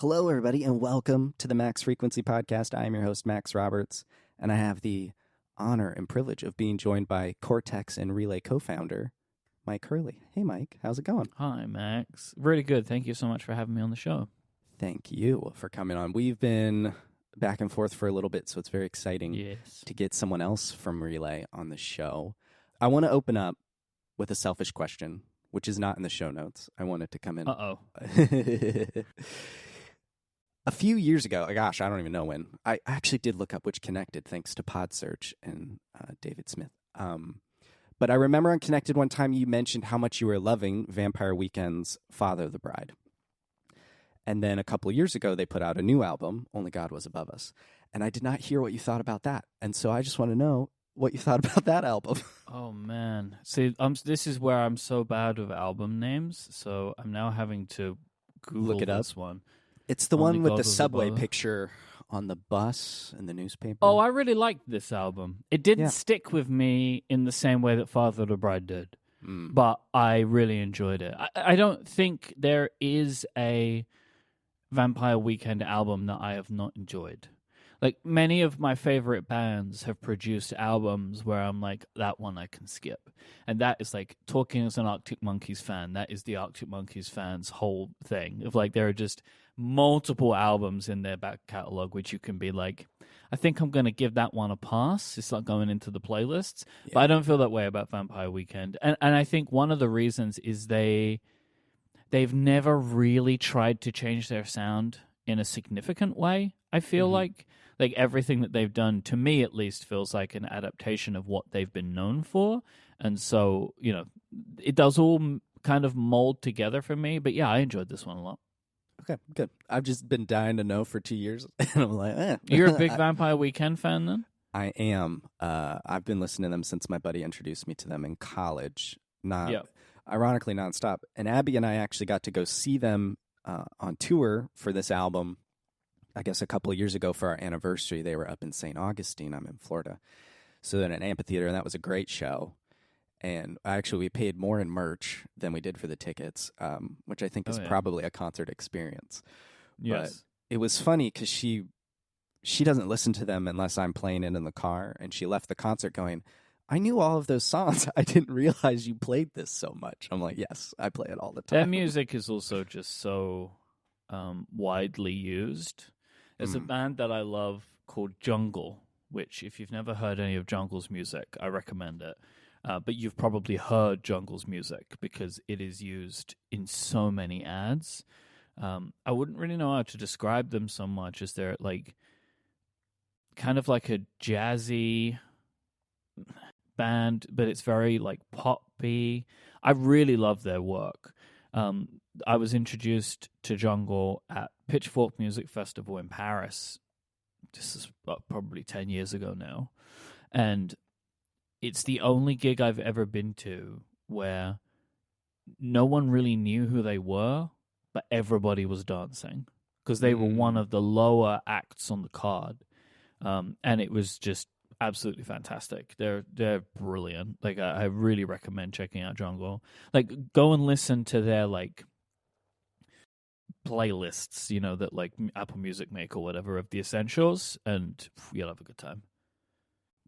Hello, everybody, and welcome to the Max Frequency Podcast. I am your host, Max Roberts, and I have the honor and privilege of being joined by Cortex and Relay co-founder, Myke Hurley. Hey, Mike, how's it going? Hi, Max. Really good. Thank you so much for having me on the show. Thank you for coming on. We've been back and forth for a little bit, so it's very exciting to get someone else from Relay on the show. I want to open up with a selfish question, which is not in the show notes. I want it to come in. Uh-oh. A few years ago, gosh, I don't even know when, I actually did look up which Connected, thanks to Pod Search and David Smith. But I remember on Connected one time you mentioned how much you were loving Vampire Weekend's Father of the Bride. And then a couple of years ago, they put out a new album, Only God Was Above Us. And I did not hear what you thought about that. And so I just want to know what you thought about that album. Oh, man. See, this is where I'm so bad with album names, so I'm now having to Google Look it up. This one. It's the Only one with God the Was subway Above Us. picture on the bus in the newspaper. Oh, I really liked this album. It didn't Yeah. stick with me in the same way that Father of the Bride did, Mm. but I really enjoyed it. I don't think there is a Vampire Weekend album that I have not enjoyed. Like, many of my favorite bands have produced albums where I'm like, that one I can skip. And that is like, talking as an Arctic Monkeys fan, that is the Arctic Monkeys fans' whole thing. Of like, there are just multiple albums in their back catalog which you can be like, I think I'm going to give that one a pass. It's not going into the playlists. Yeah. But I don't feel that way about Vampire Weekend. And I think one of the reasons is they've never really tried to change their sound in a significant way, I feel like. Like, everything that they've done, to me at least, feels like an adaptation of what they've been known for. And so, you know, it does all kind of mold together for me. But yeah, I enjoyed this one a lot. Okay, good. I've just been dying to know for 2 years, and I'm like, eh. You're a big Vampire Weekend fan then? I am. I've been listening to them since my buddy introduced me to them in college. Ironically, nonstop. And Abby and I actually got to go see them on tour for this album, I guess a couple of years ago for our anniversary. They were up in St. Augustine. I'm in Florida. So then an amphitheater, and that was a great show. And actually, we paid more in merch than we did for the tickets, which I think is probably a concert experience. Yes. But it was funny because she doesn't listen to them unless I'm playing it in the car. And she left the concert going, I knew all of those songs. I didn't realize you played this so much. I'm like, yes, I play it all the time. Their music is also just so widely used. There's a band that I love called Jungle, which, if you've never heard any of Jungle's music, I recommend it. But you've probably heard Jungle's music because it is used in so many ads. I wouldn't really know how to describe them so much as they're like kind of like a jazzy band, but it's very like poppy. I really love their work. I was introduced to Jungle at Pitchfork Music Festival in Paris. This is probably 10 years ago now. And it's the only gig I've ever been to where no one really knew who they were, but everybody was dancing because they were one of the lower acts on the card. And it was just absolutely fantastic. They're brilliant. Like, I really recommend checking out Jungle. Like, go and listen to their like playlists, you know, that like Apple Music make or whatever of the essentials, and you'll have a good time.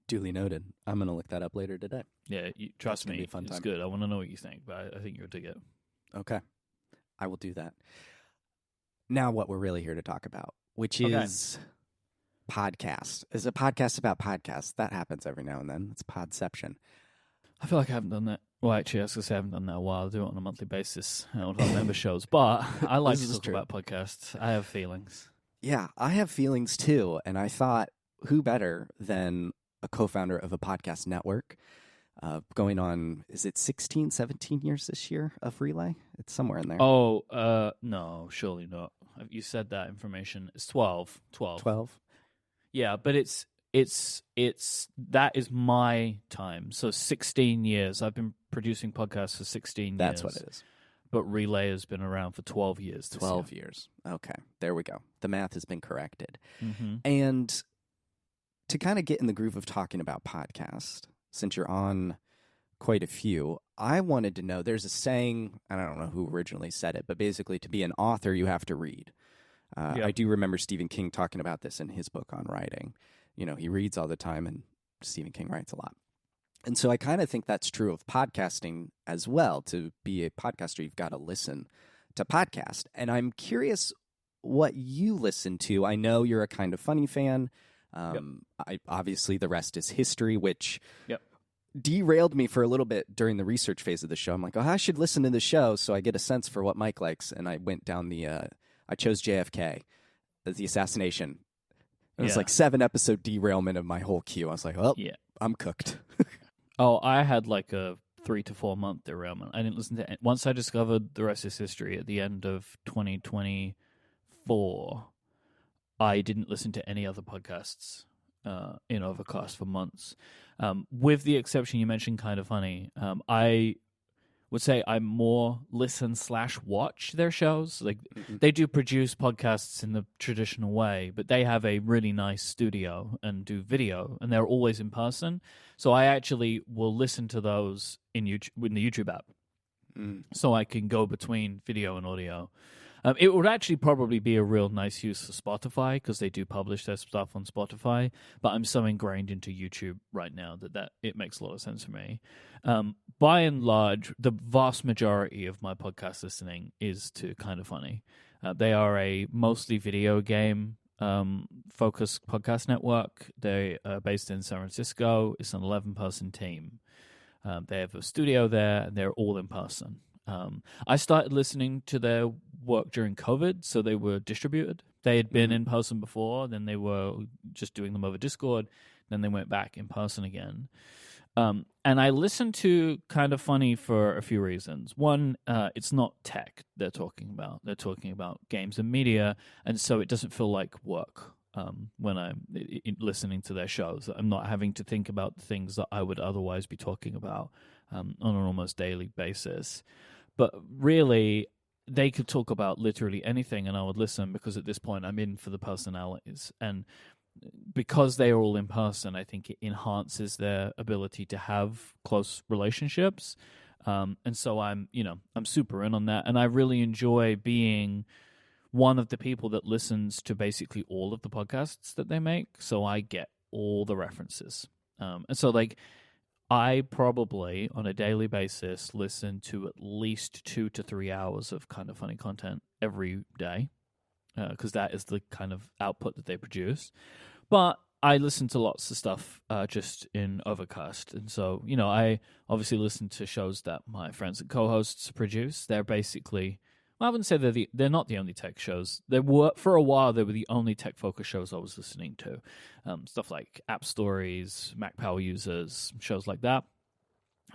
Duly noted. I'm going to look that up later today. Yeah, trust me, be a fun it's time. good. I want to know what you think, but I think you'll dig it. Okay. I will do that. Now what we're really here to talk about, which is podcast. Is a podcast about podcasts. That happens every now and then. It's Podception. I feel like I haven't done that. Well, actually, I was going to say I haven't done that in a while. I do it on a monthly basis on our member shows. But I like to talk about podcasts. I have feelings. Yeah, I have feelings too. And I thought, who better than a co-founder of a podcast network going on, is it 16, 17 years this year of Relay? It's somewhere in there. Oh, no, surely not. You said that information. It's 12. 12? Yeah, but it's that is my time. So 16 years. I've been producing podcasts for 16 years. That's what it is. But Relay has been around for 12 years. 12 years. Okay, there we go. The math has been corrected. Mm-hmm. And to kind of get in the groove of talking about podcasts, since you're on quite a few, I wanted to know, there's a saying, and I don't know who originally said it, but basically to be an author, you have to read. I do remember Stephen King talking about this in his book on writing. He reads all the time, and Stephen King writes a lot. And so I kind of think that's true of podcasting as well. To be a podcaster, you've got to listen to podcast. And I'm curious what you listen to. I know you're a Kind of Funny fan. Obviously, the rest is history, which derailed me for a little bit during the research phase of the show. I'm like, I should listen to the show so I get a sense for what Myke likes. And I went down I chose JFK as the assassination. It was like 7-episode derailment of my whole queue. I was like, I'm cooked. I had like a 3 to 4 month derailment. I didn't listen to it. Once I discovered The Rest is History at the end of 2024, I didn't listen to any other podcasts in Overcast for months. With the exception you mentioned, Kind of Funny. I would say I more listen/watch their shows. Like they do produce podcasts in the traditional way, but they have a really nice studio and do video, and they're always in person. So I actually will listen to those in the YouTube app, so I can go between video and audio. It would actually probably be a real nice use for Spotify because they do publish their stuff on Spotify, but I'm so ingrained into YouTube right now that it makes a lot of sense for me. By and large, the vast majority of my podcast listening is to Kind of Funny. They are a mostly video game focused podcast network. They are based in San Francisco. It's an 11-person team. They have a studio there, and they're all in person. I started listening to their work during COVID, so they were distributed. They had been in person before, then they were just doing them over Discord, then they went back in person again. And I listened to Kind of Funny for a few reasons. One, it's not tech they're talking about. They're talking about games and media, and so it doesn't feel like work when I'm listening to their shows. I'm not having to think about the things that I would otherwise be talking about on an almost daily basis. But really, they could talk about literally anything, and I would listen because at this point I'm in for the personalities. And because they are all in person, I think it enhances their ability to have close relationships. And so I'm super in on that. And I really enjoy being one of the people that listens to basically all of the podcasts that they make. So I get all the references. And so I probably, on a daily basis, listen to at least 2 to 3 hours of Kind of Funny content every day, because that is the kind of output that they produce. But I listen to lots of stuff just in Overcast. And so, I obviously listen to shows that my friends and co-hosts produce. They're basically... I wouldn't say they're not the only tech shows. For a while, they were the only tech-focused shows I was listening to. Stuff like App Stories, Mac Power Users, shows like that.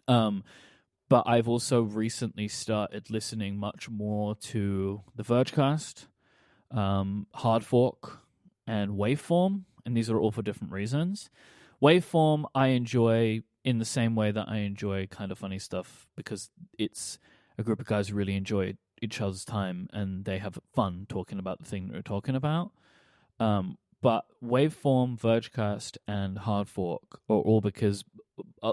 But I've also recently started listening much more to the Vergecast, Hard Fork, and Waveform, and these are all for different reasons. Waveform I enjoy in the same way that I enjoy Kind of Funny stuff because it's a group of guys who really enjoy each other's time and they have fun talking about the thing that they're talking about. But Waveform, Vergecast, and Hard Fork are all because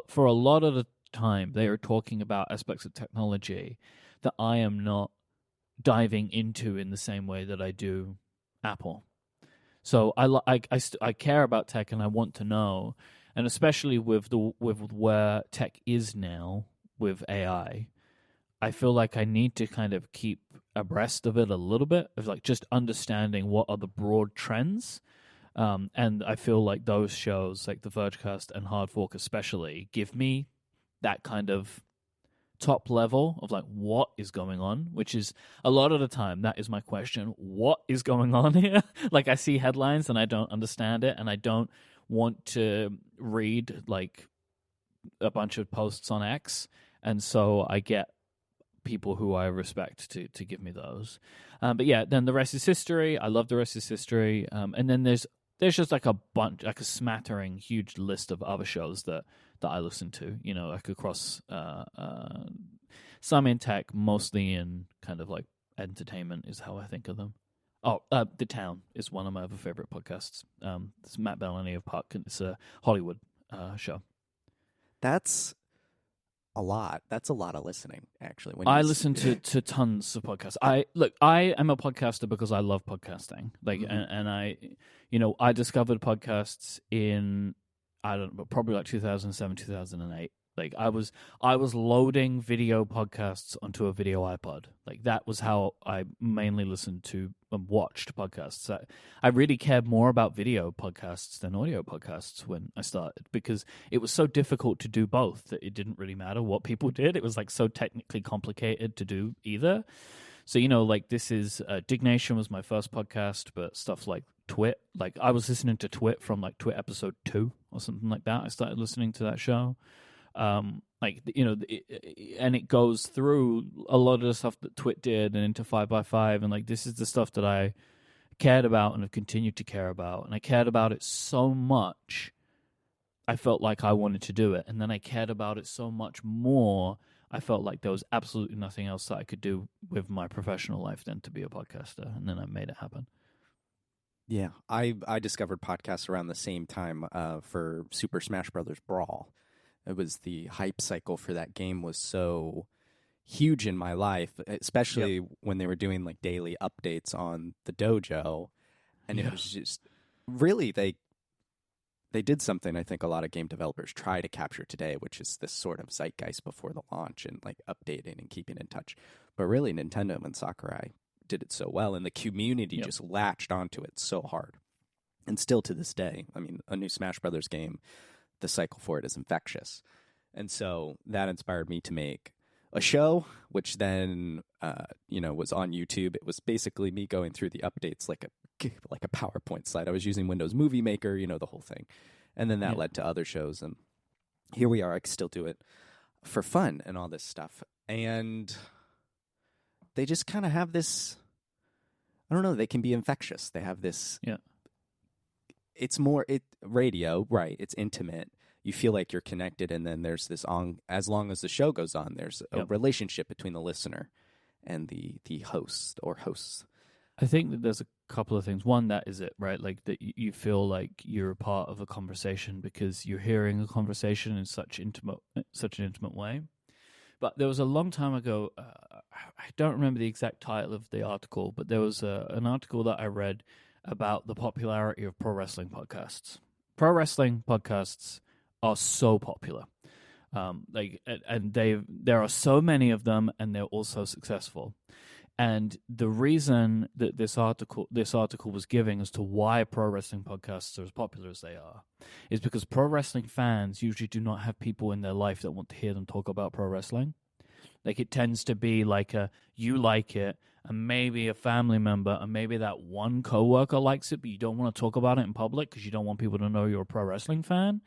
for a lot of the time they are talking about aspects of technology that I am not diving into in the same way that I do Apple. So I care about tech and I want to know, and especially with where tech is now with AI. I feel like I need to kind of keep abreast of it a little bit, of just understanding what are the broad trends. And I feel like those shows, like the Vergecast and Hard Fork especially, give me that kind of top level of what is going on, which is a lot of the time, that is my question. What is going on here? I see headlines and I don't understand it, and I don't want to read a bunch of posts on X. And so I get people who I respect to give me those. But yeah, then The Rest is History. I love The Rest is History. And then there's just a bunch, a smattering, huge list of other shows that I listen to, across some in tech, mostly in kind of entertainment is how I think of them. Oh, The Town is one of my other favorite podcasts. It's Matt Bellany of Puck, and it's a Hollywood show. That's a lot. That's a lot of listening, actually. I listen to tons of podcasts. I am a podcaster because I love podcasting. Like, and I, I discovered podcasts in, I don't know, probably like 2007, 2008. Like I was loading video podcasts onto a video iPod. Like that was how I mainly listened to and watched podcasts. I really cared more about video podcasts than audio podcasts when I started, because it was so difficult to do both that it didn't really matter what people did. It was like so technically complicated to do either. So, like this is Dignation was my first podcast, but stuff like Twit, like I was listening to Twit from like Twit episode 2 or something like that. I started listening to that show. And it goes through a lot of the stuff that Twit did and into 5x5, and like this is the stuff that I cared about and have continued to care about, and I cared about it so much I felt like I wanted to do it, and then I cared about it so much more I felt like there was absolutely nothing else that I could do with my professional life than to be a podcaster, and then I made it happen. Yeah, I discovered podcasts around the same time for Super Smash Brothers Brawl. It was the hype cycle for that game was so huge in my life, especially when they were doing like daily updates on the dojo. And it was just really, they did something I think a lot of game developers try to capture today, which is this sort of zeitgeist before the launch and like updating and keeping in touch. But really Nintendo and Sakurai did it so well, and the community just latched onto it so hard. And still to this day, I mean, a new Smash Brothers game, the cycle for it is infectious. And so that inspired me to make a show, which then, was on YouTube. It was basically me going through the updates like a PowerPoint slide. I was using Windows Movie Maker, the whole thing. And then that led to other shows. And here we are. I can still do it for fun and all this stuff. And they just kind of have this, I don't know, they can be infectious. They have this... Yeah. It's more radio, right? It's intimate. You feel like you're connected, and then there's this as long as the show goes on, there's a relationship between the listener and the host or hosts. I think that there's a couple of things. One, that is it, right? Like that you feel like you're a part of a conversation because you're hearing a conversation in such an intimate way. But there was a long time ago, I don't remember the exact title of the article, but there was an article that I read about the popularity of pro wrestling podcasts. Pro wrestling podcasts are so popular. There are so many of them, and they're also successful. And the reason that this article was giving as to why pro wrestling podcasts are as popular as they are is because pro wrestling fans usually do not have people in their life that want to hear them talk about pro wrestling. Like it tends to be like you like it, and maybe a family member, and maybe that one coworker likes it, but you don't want to talk about it in public because you don't want people to know you're a pro wrestling fan.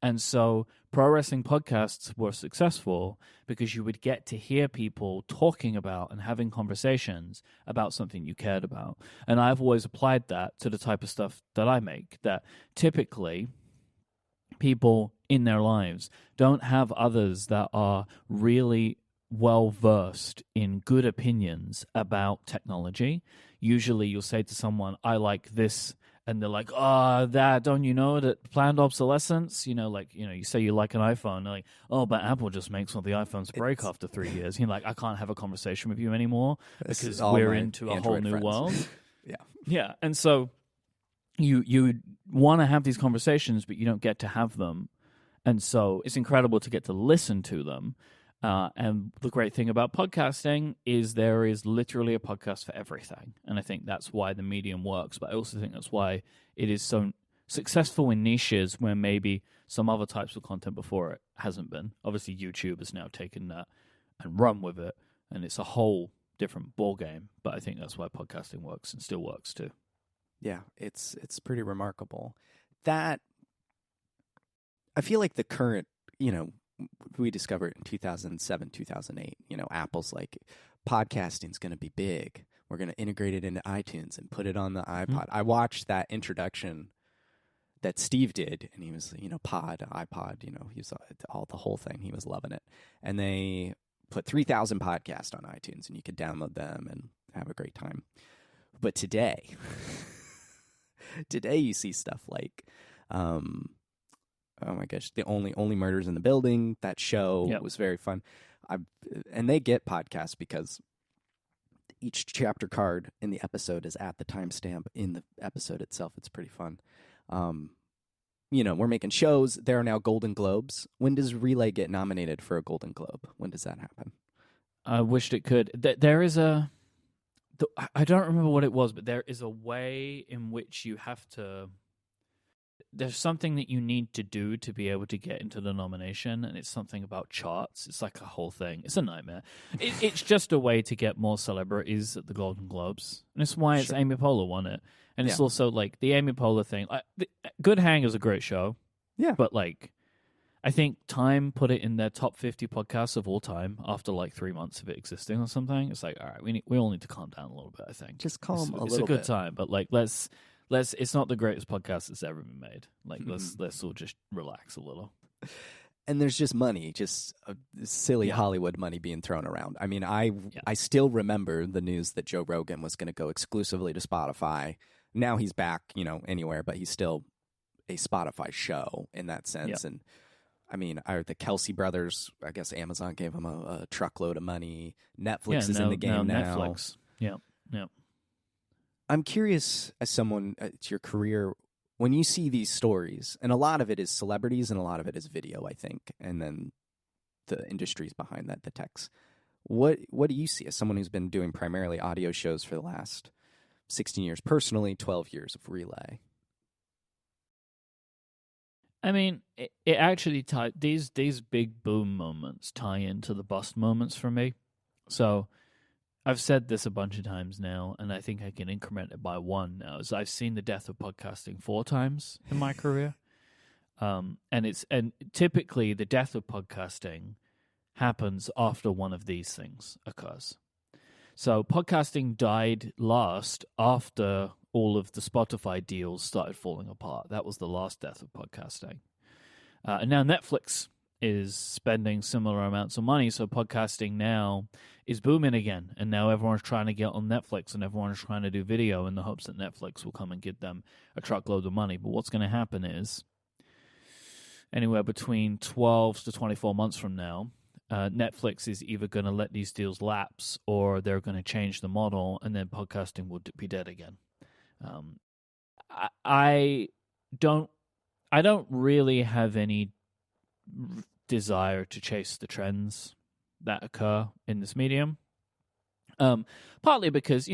And so pro wrestling podcasts were successful because you would get to hear people talking about and having conversations about something you cared about. And I've always applied that to the type of stuff that I make, that typically people in their lives don't have others that are really well-versed in good opinions about technology. Usually you'll say to someone, I like this, and they're like, don't you know that planned obsolescence? You say you like an iPhone. They're like, but Apple just makes all the iPhones break after 3 years. You're like, I can't have a conversation with you anymore because we're into a whole new world. Yeah. And so you want to have these conversations, but you don't get to have them. And so it's incredible to get to listen to them. And the great thing about podcasting is there is literally a podcast for everything. And I think that's why the medium works. But I also think that's why it is so successful in niches where maybe some other types of content before it hasn't been. Obviously, YouTube has now taken that and run with it. And it's a whole different ballgame. But I think that's why podcasting works and still works too. Yeah, it's pretty remarkable. That, I feel like the current, we discovered in 2007, 2008, Apple's like, podcasting's going to be big. We're going to integrate it into iTunes and put it on the iPod. Mm-hmm. I watched that introduction that Steve did, and he was, pod, iPod, he was all the whole thing. He was loving it. And they put 3,000 podcasts on iTunes, and you could download them and have a great time. But today you see stuff like, Oh my gosh, the only murders in the building. That show was very fun. And they get podcasts because each chapter card in the episode is at the timestamp in the episode itself. It's pretty fun. We're making shows. There are now Golden Globes. When does Relay get nominated for a Golden Globe? When does that happen? I wished it could. There is I don't remember what it was, but there is a way in which you have to. There's something that you need to do to be able to get into the nomination, and it's something about charts. It's like a whole thing. It's a nightmare. It's just a way to get more celebrities at the Golden Globes, and it's why it's Amy Poehler won it. And it's also like the Amy Poehler thing. Good Hang is a great show. Yeah, but like, I think Time put it in their top 50 podcasts of all time after like 3 months of it existing or something. It's like, all right, we all need to calm down a little bit. I think just calm a little bit. It's a good time, but like let's. It's not the greatest podcast that's ever been made. Like, let's all just relax a little. And there's just money, just silly Hollywood money being thrown around. I mean, I still remember the news that Joe Rogan was going to go exclusively to Spotify. Now he's back, anywhere, but he's still a Spotify show in that sense. And I mean, the Kelsey brothers, I guess Amazon gave him a truckload of money. Netflix is in the game now. Netflix. Yeah. I'm curious, as someone to your career, when you see these stories, and a lot of it is celebrities and a lot of it is video, I think, and then the industries behind that, the techs. What do you see as someone who's been doing primarily audio shows for the last 16 years personally, 12 years of Relay? I mean, it actually these big boom moments tie into the bust moments for me. So I've said this a bunch of times now, and I think I can increment it by one now. Is I've seen the death of podcasting 4 times in my career, and typically the death of podcasting happens after one of these things occurs. So podcasting died last after all of the Spotify deals started falling apart. That was the last death of podcasting, and now Netflix is spending similar amounts of money, so podcasting now is booming again, and now everyone's trying to get on Netflix, and everyone's trying to do video in the hopes that Netflix will come and give them a truckload of money. But what's going to happen is, anywhere between 12 to 24 months from now, Netflix is either going to let these deals lapse, or they're going to change the model, and then podcasting will be dead again. I don't really have any desire to chase the trends that occur in this medium. Partly because,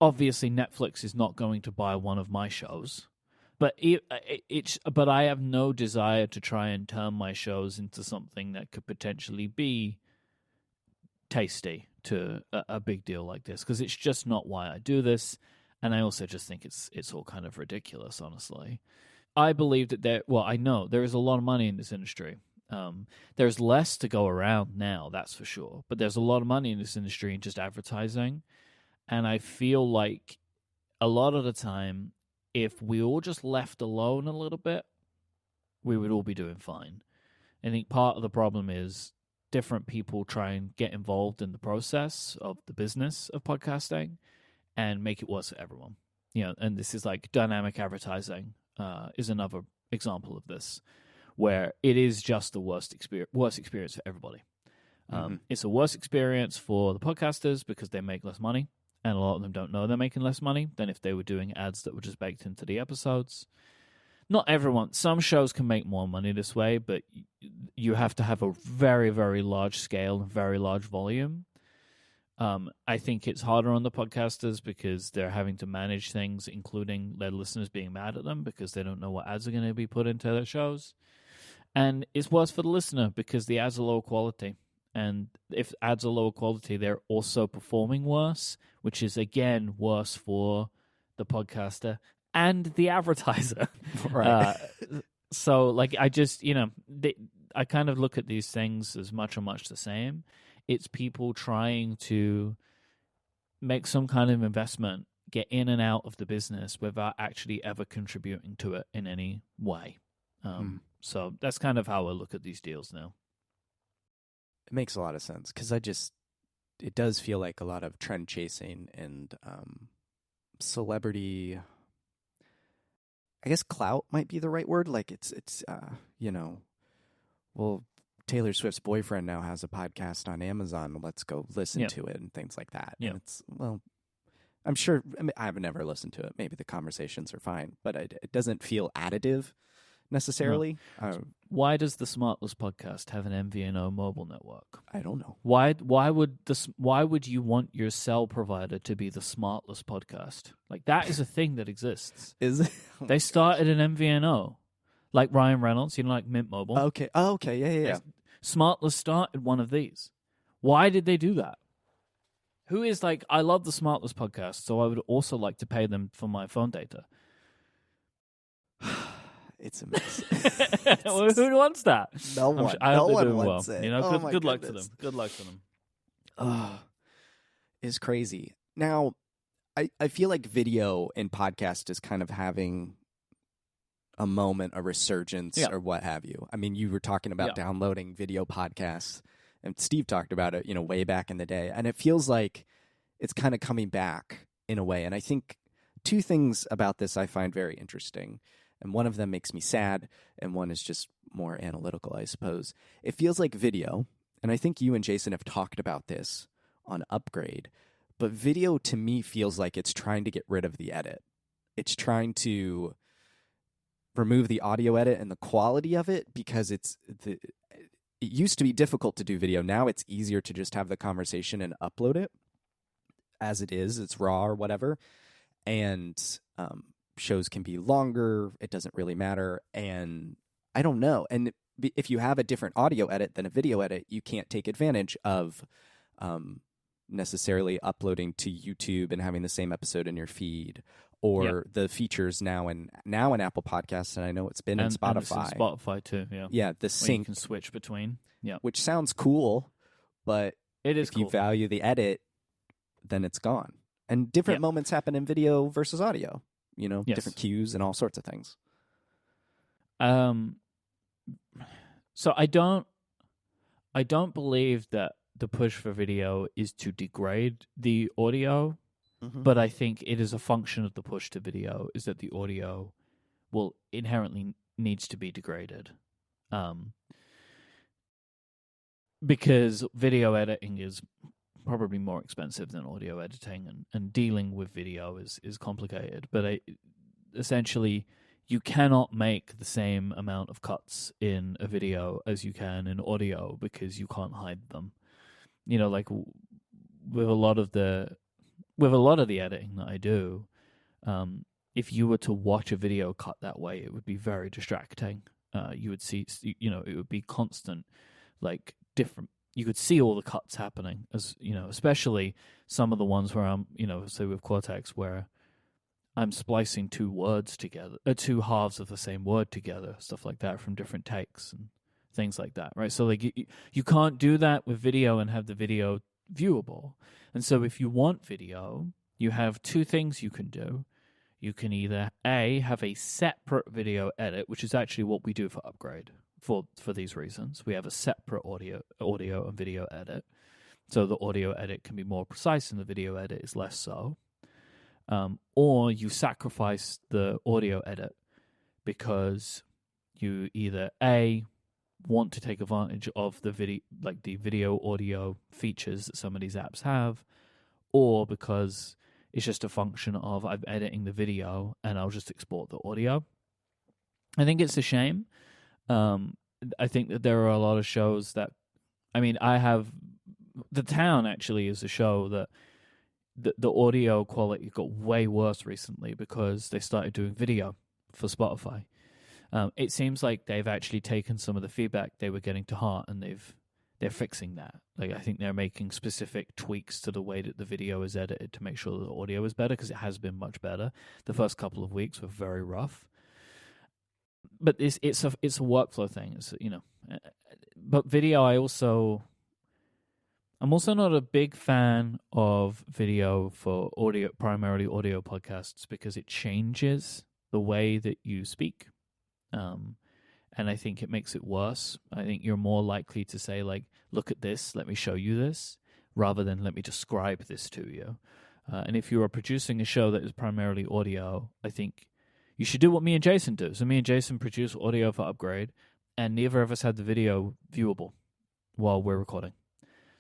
obviously Netflix is not going to buy one of my shows, but but I have no desire to try and turn my shows into something that could potentially be tasty to a big deal like this, because it's just not why I do this, and I also just think it's all kind of ridiculous, honestly. I believe that I know there is a lot of money in this industry. There's less to go around now, that's for sure. But there's a lot of money in this industry in just advertising. And I feel like a lot of the time, if we all just left alone a little bit, we would all be doing fine. I think part of the problem is different people try and get involved in the process of the business of podcasting and make it worse for everyone. And this is like dynamic advertising is another example of this, where it is just the worst experience for everybody. It's a worse experience for the podcasters because they make less money, and a lot of them don't know they're making less money than if they were doing ads that were just baked into the episodes. Not everyone. Some shows can make more money this way, but you have to have a very, very large scale and very large volume. I think it's harder on the podcasters because they're having to manage things, including their listeners being mad at them because they don't know what ads are going to be put into their shows. And it's worse for the listener because the ads are lower quality. And if ads are lower quality, they're also performing worse, which is, again, worse for the podcaster and the advertiser. Right. So, I just, I kind of look at these things as much the same. It's people trying to make some kind of investment, get in and out of the business without actually ever contributing to it in any way. So that's kind of how I look at these deals now. It makes a lot of sense because it does feel like a lot of trend chasing and celebrity. I guess clout might be the right word. Like it's well, Taylor Swift's boyfriend now has a podcast on Amazon. Let's go listen to it and things like that. Yeah. And it's, well, I'm sure, I've never listened to it. Maybe the conversations are fine, but it doesn't feel additive necessarily. No. Why does the Smartless podcast have an MVNO mobile network? I don't know. Why would you want your cell provider to be the Smartless podcast? Like, that is a thing that exists. Is it? They started an MVNO, like Ryan Reynolds, like Mint Mobile. Okay. Oh, okay. Yeah. Smartless started one of these. Why did they do that? Who is like, I love the Smartless podcast, so I would also like to pay them for my phone data. It's a mess. Well, who wants that? No one. I hope no they're one doing wants well. it. Good luck to them. Good luck to them. Is crazy. Now, I feel like video and podcast is kind of having a moment, a resurgence, or what have you. I mean, you were talking about downloading video podcasts, and Steve talked about it, way back in the day. And it feels like it's kind of coming back in a way. And I think two things about this I find very interesting. And one of them makes me sad, and one is just more analytical, I suppose. It feels like video, and I think you and Jason have talked about this on Upgrade, but video to me feels like it's trying to get rid of the edit. It's trying to remove the audio edit and the quality of it, because it used to be difficult to do video. Now it's easier to just have the conversation and upload it as it is. It's raw or whatever. And shows can be longer. It doesn't really matter. And I don't know. And if you have a different audio edit than a video edit, you can't take advantage of necessarily uploading to YouTube and having the same episode in your feed, or the features now in Apple Podcasts, and I know it's been in Spotify. And it's in Spotify too, yeah. Yeah, the sync. You can switch between, which sounds cool, but if you value the edit, then it's gone. And different moments happen in video versus audio, different cues and all sorts of things. So I don't believe that the push for video is to degrade the audio, but I think it is a function of the push to video is that the audio will inherently needs to be degraded. Because video editing is probably more expensive than audio editing, and dealing with video is complicated. But essentially, you cannot make the same amount of cuts in a video as you can in audio because you can't hide them. Like with a lot of the editing that I do, if you were to watch a video cut that way, it would be very distracting. You would see, it would be constant, like different. You could see all the cuts happening, as especially some of the ones where I'm, say with Cortex, where I'm splicing two words together, two halves of the same word together, stuff like that from different takes and things like that, right? So like you can't do that with video and have the video viewable. And so if you want video, you have two things you can do. You can either have a separate video edit, which is actually what we do for Upgrade for these reasons. We have a separate audio and video edit. So the audio edit can be more precise and the video edit is less so. Or you sacrifice the audio edit because you either want to take advantage of the video audio features that some of these apps have, or because it's just a function of I'm editing the video and I'll just export the audio. I think it's a shame. I think that there are a lot of shows that, I have The Town actually is a show that the audio quality got way worse recently because they started doing video for Spotify. It seems like they've actually taken some of the feedback they were getting to heart, and they're fixing that. Like, I think they're making specific tweaks to the way that the video is edited to make sure that the audio is better, because it has been much better. The first couple of weeks were very rough, but it's a workflow thing. It's, but video, I'm also not a big fan of video for primarily audio podcasts, because it changes the way that you speak. And I think it makes it worse. I think you're more likely to say, like, look at this, let me show you this, rather than let me describe this to you. And if you are producing a show that is primarily audio, I think you should do what me and Jason do. So me and Jason produce audio for Upgrade, and neither of us had the video viewable while we're recording.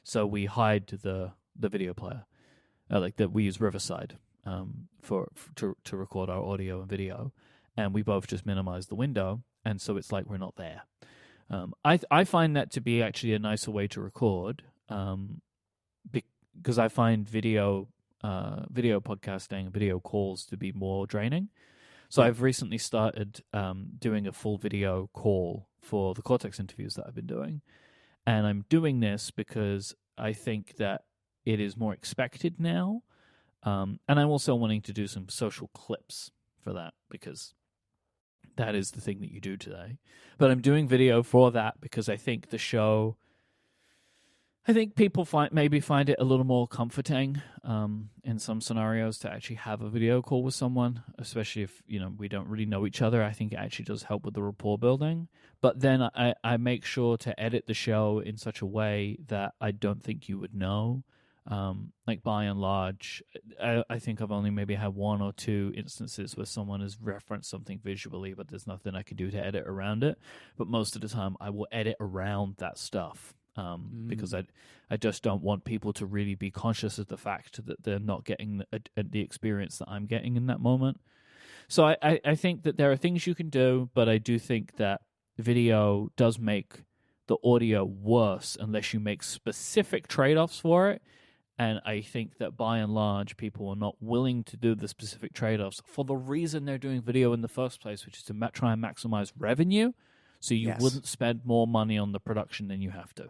So we hide the video player, like that we use Riverside to record our audio and video, and we both just minimize the window, and so it's like we're not there. I find that to be actually a nicer way to record, because I find video podcasting, video calls to be more draining. So I've recently started doing a full video call for the Cortex interviews that I've been doing. And I'm doing this because I think that it is more expected now. And I'm also wanting to do some social clips for that, because that is the thing that you do today. But I'm doing video for that because I think the show... I think people maybe find it a little more comforting in some scenarios to actually have a video call with someone, especially if we don't really know each other. I think it actually does help with the rapport building. But then I make sure to edit the show in such a way that I don't think you would know. Like by and large, I think I've only maybe had one or two instances where someone has referenced something visually, but there's nothing I can do to edit around it. But most of the time, I will edit around that stuff. Because I just don't want people to really be conscious of the fact that they're not getting the experience that I'm getting in that moment. So I think that there are things you can do, but I do think that video does make the audio worse unless you make specific trade-offs for it. And I think that by and large, people are not willing to do the specific trade-offs for the reason they're doing video in the first place, which is to try and maximize revenue. So you wouldn't spend more money on the production than you have to.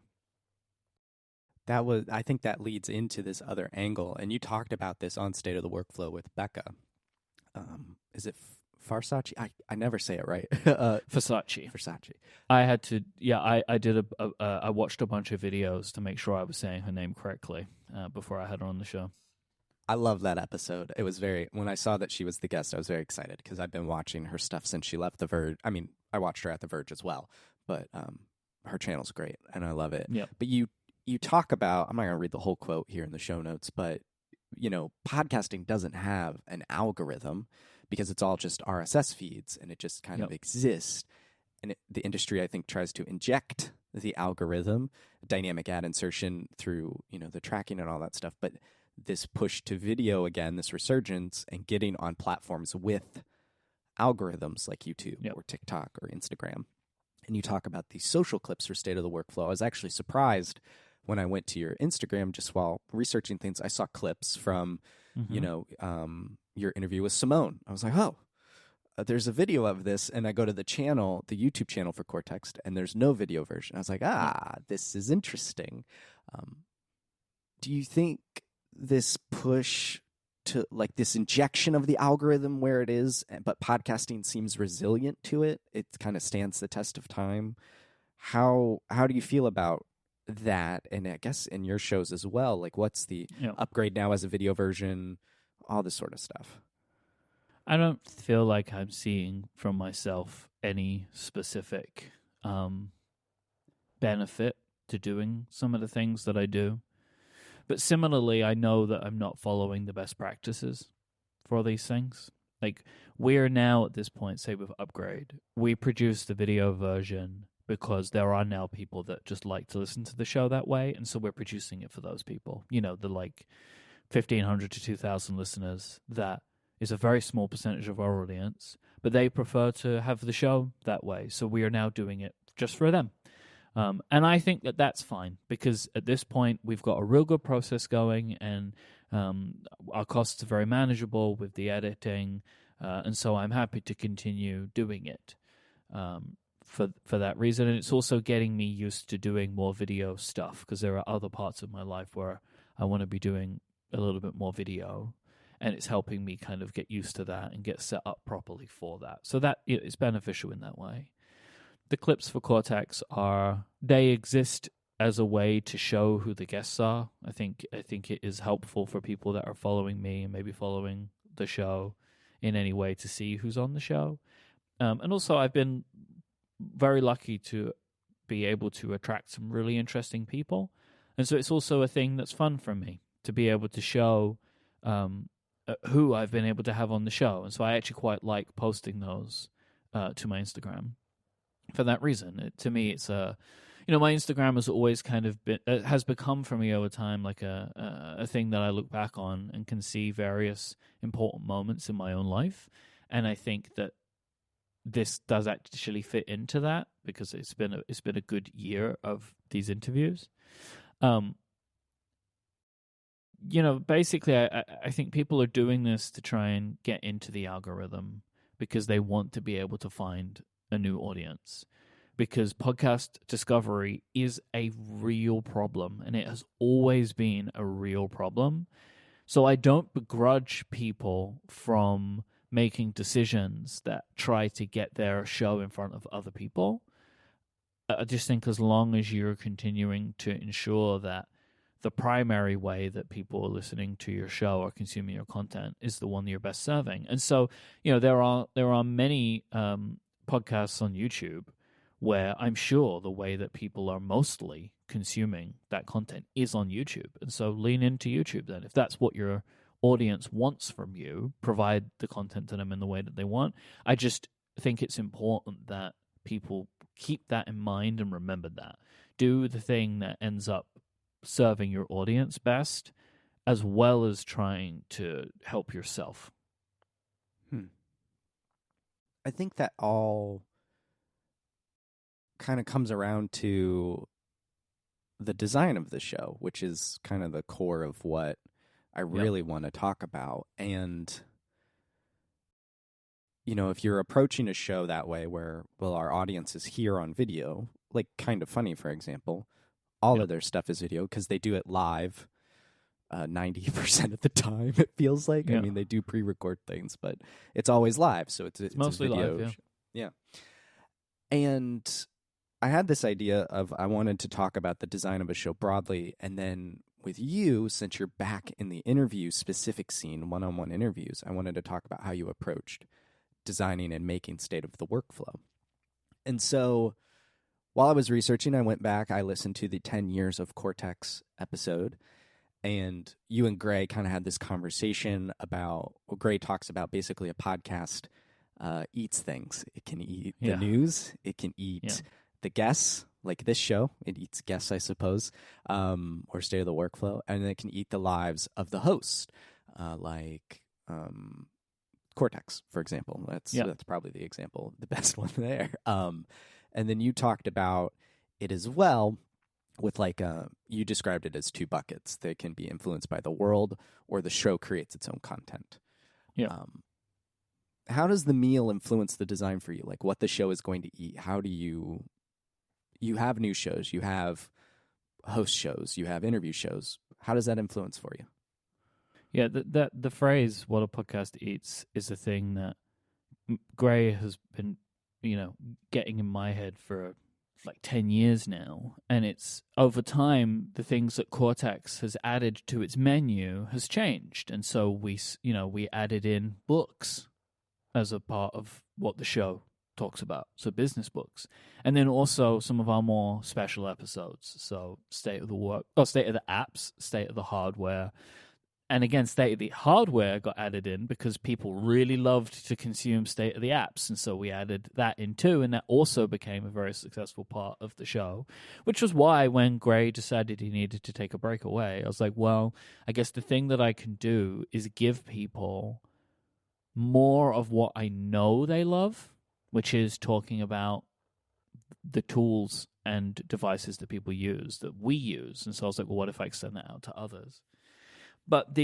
I think that leads into this other angle, and you talked about this on State of the Workflow with Becca. Is it Farsace? I never say it right. Versace. I had to, I did I watched a bunch of videos to make sure I was saying her name correctly before I had her on the show. I love that episode. It was when I saw that she was the guest, I was very excited because I've been watching her stuff since she left The Verge. I mean, I watched her at The Verge as well, but her channel's great, and I love it. Yep. But you talk about, I'm not going to read the whole quote here in the show notes, but, podcasting doesn't have an algorithm because it's all just RSS feeds and it just kind of exists. And the industry, I think, tries to inject the algorithm, dynamic ad insertion through, the tracking and all that stuff. But this push to video again, this resurgence and getting on platforms with algorithms like YouTube or TikTok or Instagram. And you talk about these social clips for State of the Workflow. I was actually surprised when I went to your Instagram just while researching things. I saw clips from, your interview with Simone. I was like, there's a video of this. And I go to the YouTube channel for Cortex, and there's no video version. I was like, this is interesting. Do you think this push to like this injection of the algorithm where it is, but podcasting seems resilient to it? It kind of stands the test of time. How do you feel about that? And I guess in your shows as well, like what's the upgrade now as a video version, all this sort of stuff? I don't feel like I'm seeing from myself any specific benefit to doing some of the things that I do. But similarly, I know that I'm not following the best practices for these things. Like, we're now at this point, say with Upgrade, we produce the video version because there are now people that just like to listen to the show that way, and so we're producing it for those people. The 1,500 to 2,000 listeners, that is a very small percentage of our audience, but they prefer to have the show that way, so we are now doing it just for them. And I think that that's fine, because at this point we've got a real good process going, and our costs are very manageable with the editing, and so I'm happy to continue doing it for that reason. And it's also getting me used to doing more video stuff, because there are other parts of my life where I want to be doing a little bit more video, and it's helping me kind of get used to that and get set up properly for that. So that it's beneficial in that way. The clips for Cortex they exist as a way to show who the guests are. I think it is helpful for people that are following me and maybe following the show in any way to see who's on the show. And also, I've been very lucky to be able to attract some really interesting people. And so it's also a thing that's fun for me to be able to show who I've been able to have on the show. And so I actually quite like posting those to my Instagram for that reason. To me, it's my Instagram has always kind of been, has become for me over time like a thing that I look back on and can see various important moments in my own life. And I think that this does actually fit into that because it's been a good year of these interviews. Basically, I think people are doing this to try and get into the algorithm because they want to be able to find a new audience. Because podcast discovery is a real problem, and it has always been a real problem. So I don't begrudge people from making decisions that try to get their show in front of other people. I just think as long as you're continuing to ensure that the primary way that people are listening to your show or consuming your content is the one that you're best serving. And so, there are many podcasts on YouTube where I'm sure the way that people are mostly consuming that content is on YouTube. And so lean into YouTube then. If that's what your audience wants from you, provide the content to them in the way that they want. I just think it's important that people keep that in mind and remember that. Do the thing that ends up serving your audience best, as well as trying to help yourself. I think that all kind of comes around to the design of the show, which is kind of the core of what I really want to talk about. And, if you're approaching a show that way where, our audience is here on video, like Kind of Funny, for example, all of their stuff is video because they do it live 90% of the time, it feels like. I mean, they do pre-record things, but it's always live. So it's mostly a video live, yeah. And I had this idea of I wanted to talk about the design of a show broadly. And then with you, since you're back in the interview specific scene, one-on-one interviews, I wanted to talk about how you approached designing and making State of the Workflow. And so while I was researching, I went back, I listened to the 10 Years of Cortex episode, and you and Gray kind of had this conversation about, Gray talks about basically a podcast eats things. It can eat the news, it can eat the guests, like this show, it eats guests, I suppose, or State of the Workflow, and it can eat the lives of the host, like Cortex, for example. That's probably the example, the best one there. And then you talked about it as well with you described it as two buckets. They can be influenced by the world or the show creates its own content. Yeah. How does the meal influence the design for you? Like what the show is going to eat? How do you have new shows, you have host shows, you have interview shows. How does that influence for you? Yeah, the phrase "what a podcast eats" is a thing that Gray has been, getting in my head for like 10 years now. And it's over time, the things that Cortex has added to its menu has changed. And so we added in books as a part of what the show talks about. So business books. And then also some of our more special episodes. So State of the Apps, State of the Hardware. And again, State of the Hardware got added in because people really loved to consume State of the Apps. And so we added that in too. And that also became a very successful part of the show, which was why when Gray decided he needed to take a break away, I was like, well, I guess the thing that I can do is give people more of what I know they love, which is talking about the tools and devices that people use, that we use. And so I was like, well, what if I extend that out to others? But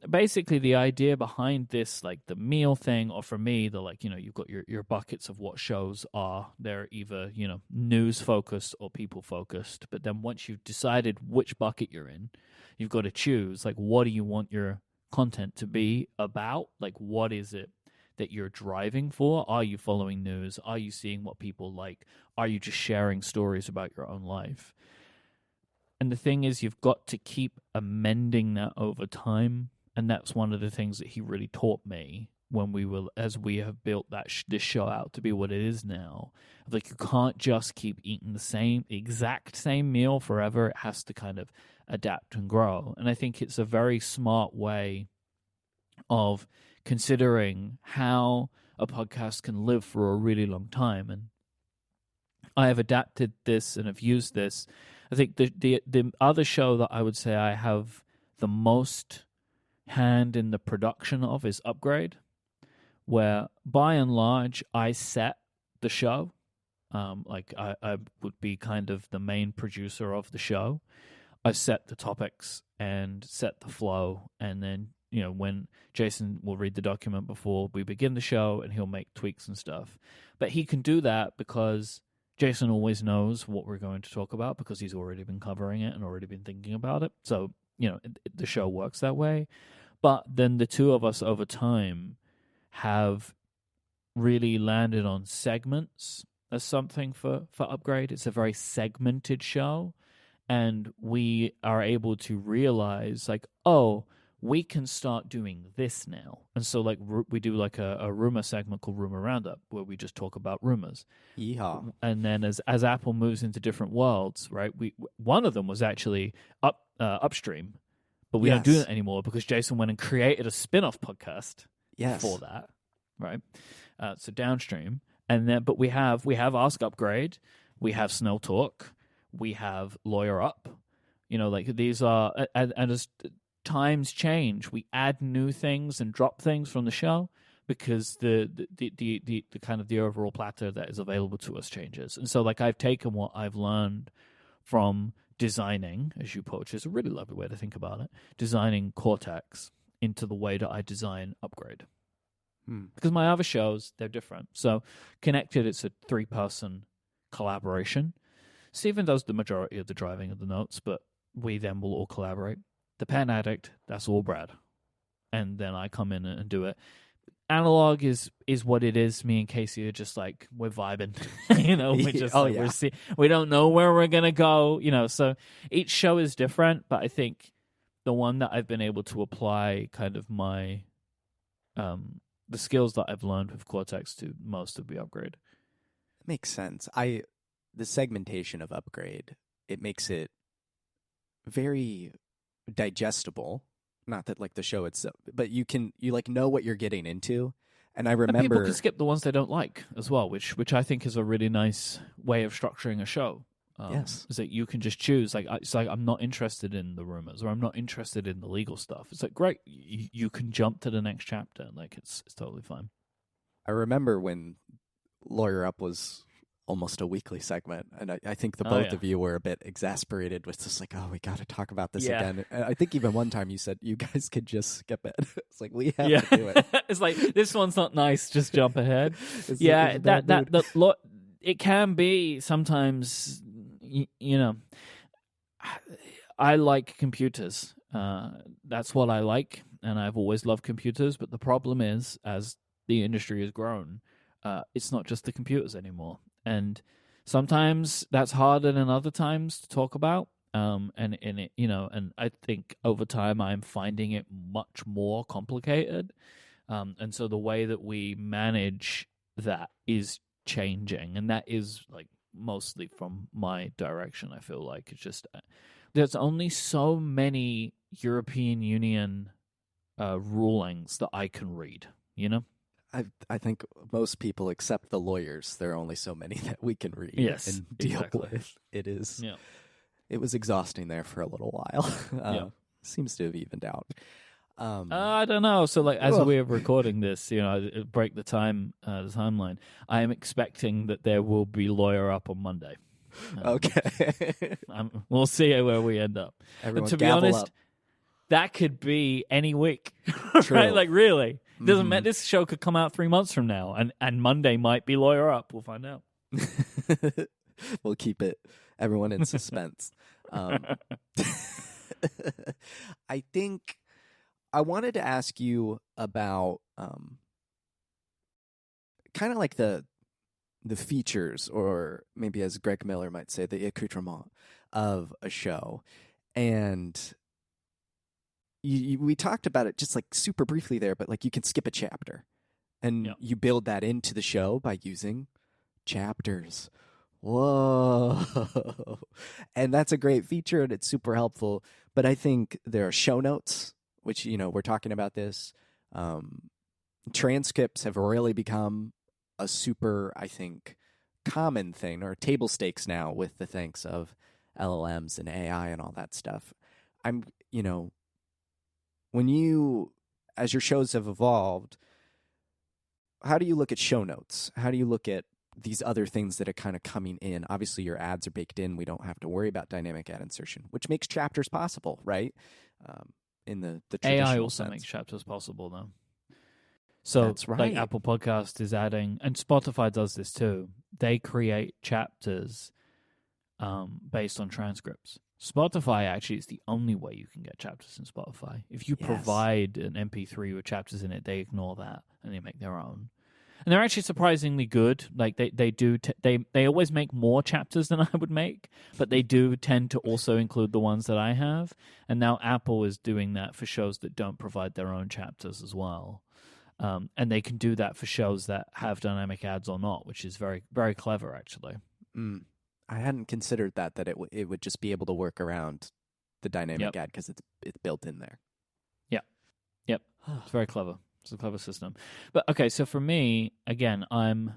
basically the idea behind this, like the meal thing, or for me, you've got your buckets of what shows are. They're either, news focused or people focused. But then once you've decided which bucket you're in, you've got to choose, like, what do you want your content to be about? Like, what is it that you're driving for? Are you following news? Are you seeing what people like? Are you just sharing stories about your own life? And the thing is, you've got to keep amending that over time. And that's one of the things that he really taught me as we have built this show out to be what it is now. Like, you can't just keep eating the exact same meal forever. It has to kind of adapt and grow. And I think it's a very smart way of considering how a podcast can live for a really long time. And I have adapted this and have used this. I think the other show that I would say I have the most hand in the production of is Upgrade, where by and large I set the show. Like I would be kind of the main producer of the show. I set the topics and set the flow, and then when Jason will read the document before we begin the show, and he'll make tweaks and stuff. But he can do that because Jason always knows what we're going to talk about because he's already been covering it and already been thinking about it. So the show works that way. But then the two of us over time have really landed on segments as something for Upgrade. It's a very segmented show, and we are able to realize like, oh, we can start doing this now. And so like we do like a rumor segment called Rumor Roundup, where we just talk about rumors. Yeehaw. And then as Apple moves into different worlds, right? One of them was actually Upstream, but we don't do that anymore because Jason went and created a spin-off podcast for that, right? So Downstream. And then, but we have Ask Upgrade, we have Snell Talk, we have Lawyer Up. Like these are, and as times change, we add new things and drop things from the show because the kind of the overall platter that is available to us changes. And so, like, I've taken what I've learned from designing, as you put, which is a really lovely way to think about it, designing Cortex into the way that I design Upgrade. Because my other shows, they're different. So Connected, it's a 3-person collaboration. Stephen does the majority of the driving of the notes, but we then will all collaborate. The Pen Addict, that's all Brad. And then I come in and do it. Analog is what it is. Me and Casey are just like, we're vibing. We're just we don't know where we're going to go. So each show is different, but I think the one that I've been able to apply kind of my the skills that I've learned with Cortex to most of the Upgrade. Makes sense. The segmentation of Upgrade, it makes it very digestible. Not that like the show itself, but you like know what you're getting into. And I remember, and people can skip the ones they don't like as well, which I think is a really nice way of structuring a show. Is that you can just choose. Like it's like I'm not interested in the rumors, or I'm not interested in the legal stuff. It's like great, you can jump to the next chapter. Like it's totally fine. I remember when Lawyer Up was almost a weekly segment, and I think the both of you were a bit exasperated with just like, oh, we got to talk about this again. And I think even one time you said you guys could just skip it. It's like we have to do it. It's like this one's not nice. Just jump ahead. That it can be sometimes. I like computers. That's what I like, and I've always loved computers. But the problem is, as the industry has grown, it's not just the computers anymore. And sometimes that's harder than other times to talk about. And I think over time I'm finding it much more complicated. And so the way that we manage that is changing, and that is like mostly from my direction. I feel like it's just there's only so many European Union rulings that I can read. I think most people, except the lawyers, there are only so many that we can read and deal with. It is. Yeah. It was exhausting there for a little while. Seems to have evened out. I don't know. So, like, as we're recording this, break the timeline. I am expecting that there will be Lawyer Up on Monday. Okay. We'll see where we end up. Everyone, but to be honest, that could be any week, right? Like, really. Doesn't matter. This show could come out 3 months from now, and Monday might be Lawyer Up. We'll find out. We'll keep everyone in suspense. I think I wanted to ask you about kind of like the features, or maybe as Greg Miller might say, the accoutrement of a show. And we talked about it just like super briefly there, but like you can skip a chapter and you build that into the show by using chapters. Whoa. And that's a great feature and it's super helpful. But I think there are show notes, which, we're talking about this. Transcripts have really become a super, I think, common thing, or table stakes now with the thanks of LLMs and AI and all that stuff. I'm, when you, as your shows have evolved, how do you look at show notes? How do you look at these other things that are kind of coming in? Obviously, your ads are baked in. We don't have to worry about dynamic ad insertion, which makes chapters possible, right? In the traditional AI also sense. makes chapters possible, though. So, that's right. Like Apple Podcast is adding, and Spotify does this too. They create chapters based on transcripts. Spotify actually is the only way you can get chapters in Spotify. If you provide an MP3 with chapters in it, they ignore that and they make their own. And they're actually surprisingly good. Like they always make more chapters than I would make, but they do tend to also include the ones that I have. And now Apple is doing that for shows that don't provide their own chapters as well. And they can do that for shows that have dynamic ads or not, which is very, very clever, actually. I hadn't considered that it would just be able to work around the dynamic ad because it's built in there. Yep. It's very clever. It's a clever system. But okay, so for me, again, I'm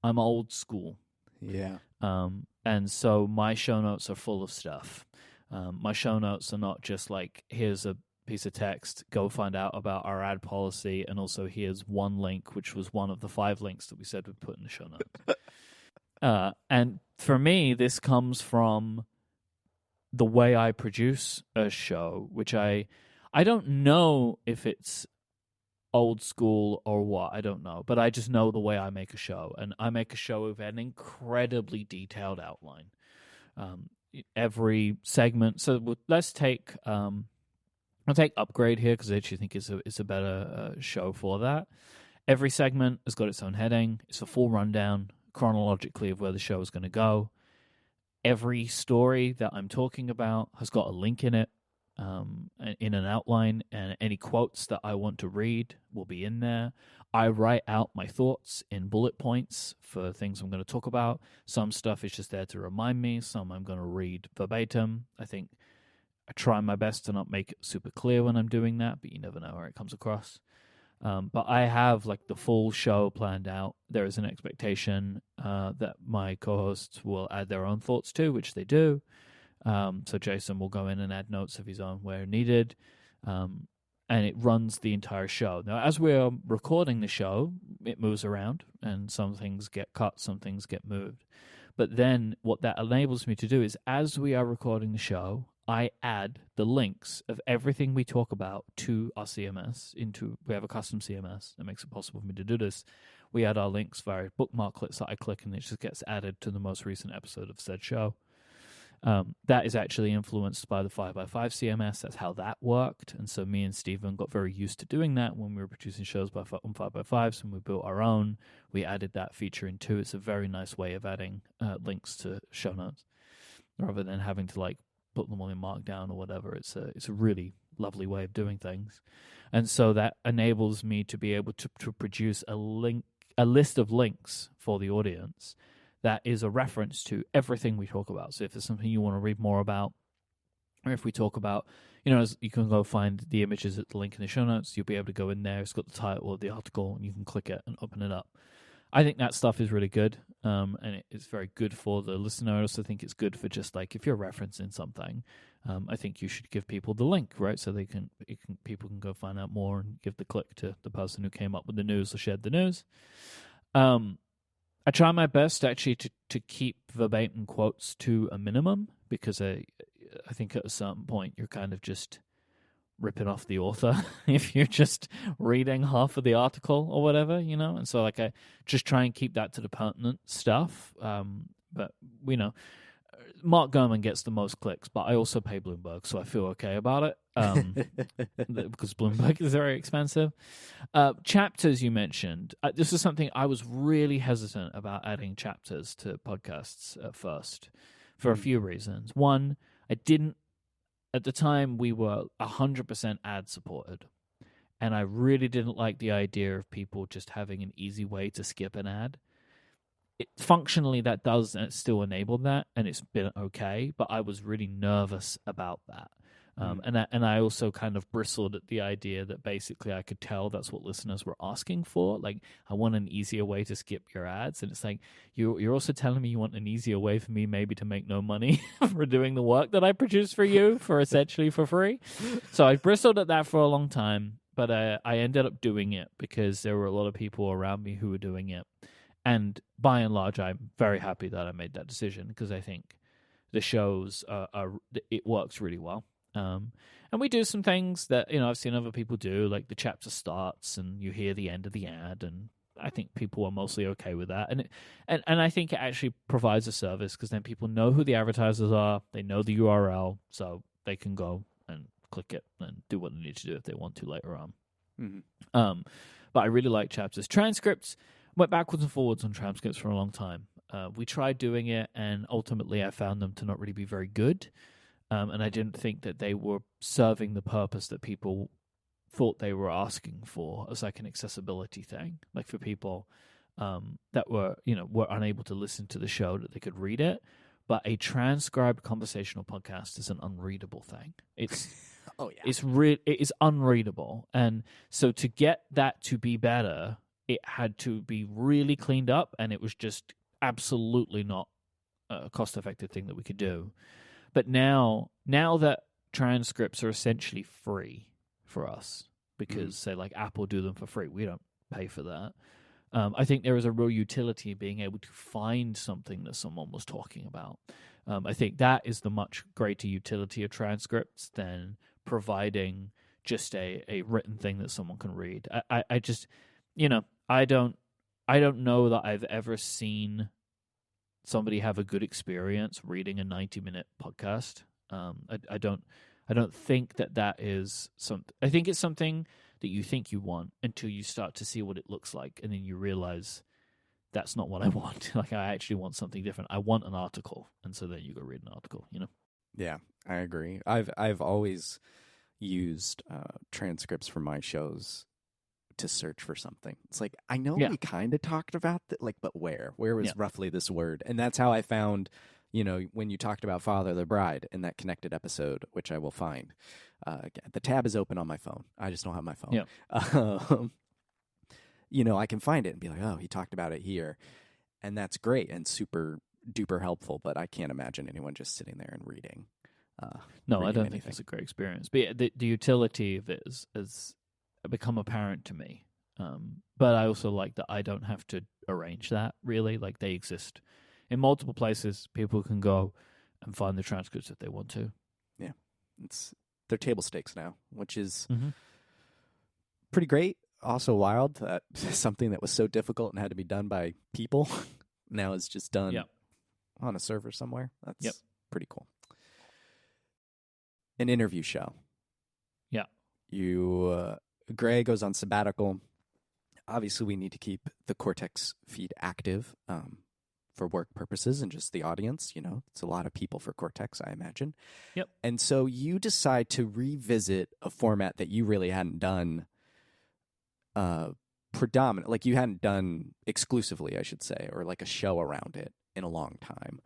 old school. Yeah. And so my show notes are full of stuff. My show notes are not just like, here's a piece of text, go find out about our ad policy, and also here's one link, which was one of the 5 links that we said we'd put in the show notes. And for me, this comes from the way I produce a show, which I don't know if it's old school or what, I don't know, but I just know the way I make a show, and I make a show with an incredibly detailed outline. Every segment. So let's take I'll take Upgrade here because I actually think it's a better show for that. Every segment has got its own heading. It's a full rundown chronologically of where the show is going to go. Every story that I'm talking about has got a link in it, in an outline, and any quotes that I want to read will be in there. I write out my thoughts in bullet points for things I'm going to talk about. Some stuff is just there to remind me. Some I'm going to read verbatim. I think I try my best to not make it super clear when I'm doing that, but you never know how it comes across. But I have like the full show planned out. There is an expectation that my co-hosts will add their own thoughts to, which they do. So Jason will go in and add notes of his own where needed. And it runs the entire show. Now, as we're recording the show, it moves around, and some things get cut, some things get moved. But then what that enables me to do is, as we are recording the show, I add the links of everything we talk about to our CMS. We have a custom CMS that makes it possible for me to do this. We add our links via bookmarklets that I click, and it just gets added to the most recent episode of said show. That is actually influenced by the 5x5 CMS. That's how that worked. And so me and Stephen got very used to doing that when we were producing shows on 5x5s, and we built our own. We added that feature in too. It's a very nice way of adding links to show notes rather than having to like put them all in Markdown or whatever. It's a really lovely way of doing things. And so that enables me to be able to produce a list of links for the audience that is a reference to everything we talk about. So if there's something you want to read more about, or if we talk about, you can go find the images at the link in the show notes. You'll be able to go in there. It's got the title of the article, and you can click it and open it up. I think that stuff is really good, and it's very good for the listener. I also think it's good for just like if you're referencing something, I think you should give people the link, right? So people can go find out more and give the click to the person who came up with the news or shared the news. I try my best actually to keep verbatim quotes to a minimum, because I think at a certain point you're kind of just ripping off the author if you're just reading half of the article or whatever, And so like I just try and keep that to the pertinent stuff. But Mark Gurman gets the most clicks, but I also pay Bloomberg, so I feel okay about it because Bloomberg is very expensive. Chapters you mentioned. This is something I was really hesitant about adding chapters to podcasts at first for a few reasons. One, at the time we were 100% ad supported, and I really didn't like the idea of people just having an easy way to skip an ad. Functionally, that does still enable that, and it's been okay, but I was really nervous about that. And I also kind of bristled at the idea that basically I could tell that's what listeners were asking for. Like, I want an easier way to skip your ads. And it's like, you're also telling me you want an easier way for me maybe to make no money for doing the work that I produce for you for essentially for free. So I bristled at that for a long time, but I ended up doing it because there were a lot of people around me who were doing it. And by and large, I'm very happy that I made that decision because I think the shows it works really well. And we do some things that, I've seen other people do, like the chapter starts and you hear the end of the ad, and I think people are mostly okay with that. And I think it actually provides a service because then people know who the advertisers are, they know the URL, so they can go and click it and do what they need to do if they want to later on. Mm-hmm. But I really like chapters. Transcripts, went backwards and forwards on transcripts for a long time. We tried doing it, and ultimately I found them to not really be very good. And I didn't think that they were serving the purpose that people thought they were asking for as like an accessibility thing, like for people that were unable to listen to the show, that they could read it. But a transcribed conversational podcast is an unreadable thing. It's it is unreadable, and so to get that to be better, it had to be really cleaned up, and it was just absolutely not a cost-effective thing that we could do. But now that transcripts are essentially free for us, because say like Apple do them for free, we don't pay for that. I think there is a real utility in being able to find something that someone was talking about. I think that is the much greater utility of transcripts than providing just a written thing that someone can read. I just, I don't know that I've ever seen somebody have a good experience reading a 90-minute podcast. I don't think that is something. I think it's something that you think you want until you start to see what it looks like, and then you realize that's not what I want. Like, I actually want something different. I want an article, and so then you go read an article. Yeah, I agree. I've always used transcripts for my shows to search for something. It's like, I know we kind of talked about that, like, but where was roughly this word? And that's how I found, when you talked about Father the Bride in that connected episode, which I will find. The tab is open on my phone. I just don't have my phone. Yeah. I can find it and be like, oh, he talked about it here. And that's great and super duper helpful, but I can't imagine anyone just sitting there and reading. No, I don't think it's a great experience. But yeah, the utility of it has become apparent to me. But I also like that I don't have to arrange that, really. Like, they exist in multiple places. People can go and find the transcripts if they want to. Yeah. They're table stakes now, which is pretty great. Also wild that something that was so difficult and had to be done by people now is just done on a server somewhere. That's pretty cool. An interview show. Yeah. Gray goes on sabbatical. Obviously, we need to keep the Cortex feed active for work purposes and just the audience. It's a lot of people for Cortex, I imagine. Yep. And so you decide to revisit a format that you really hadn't done predominant, like you hadn't done exclusively, I should say, or like a show around it in a long time.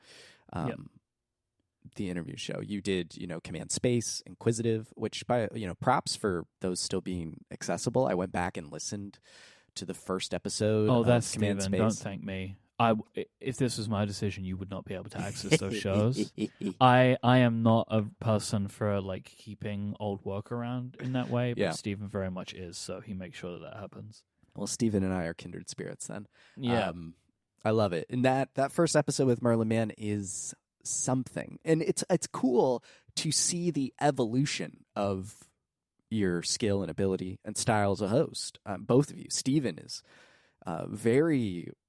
The interview show you did, Command Space, Inquisitive, which by props for those still being accessible. I went back and listened to the first episode. Oh, that's Command Space. Don't thank me. If this was my decision, you would not be able to access those shows. I am not a person for like keeping old work around in that way, but Stephen very much is, so he makes sure that happens. Well, Stephen and I are kindred spirits then. Yeah. I love it. And that first episode with Merlin Mann is something. And it's cool to see the evolution of your skill and ability and style as a host. Both of you. Stephen is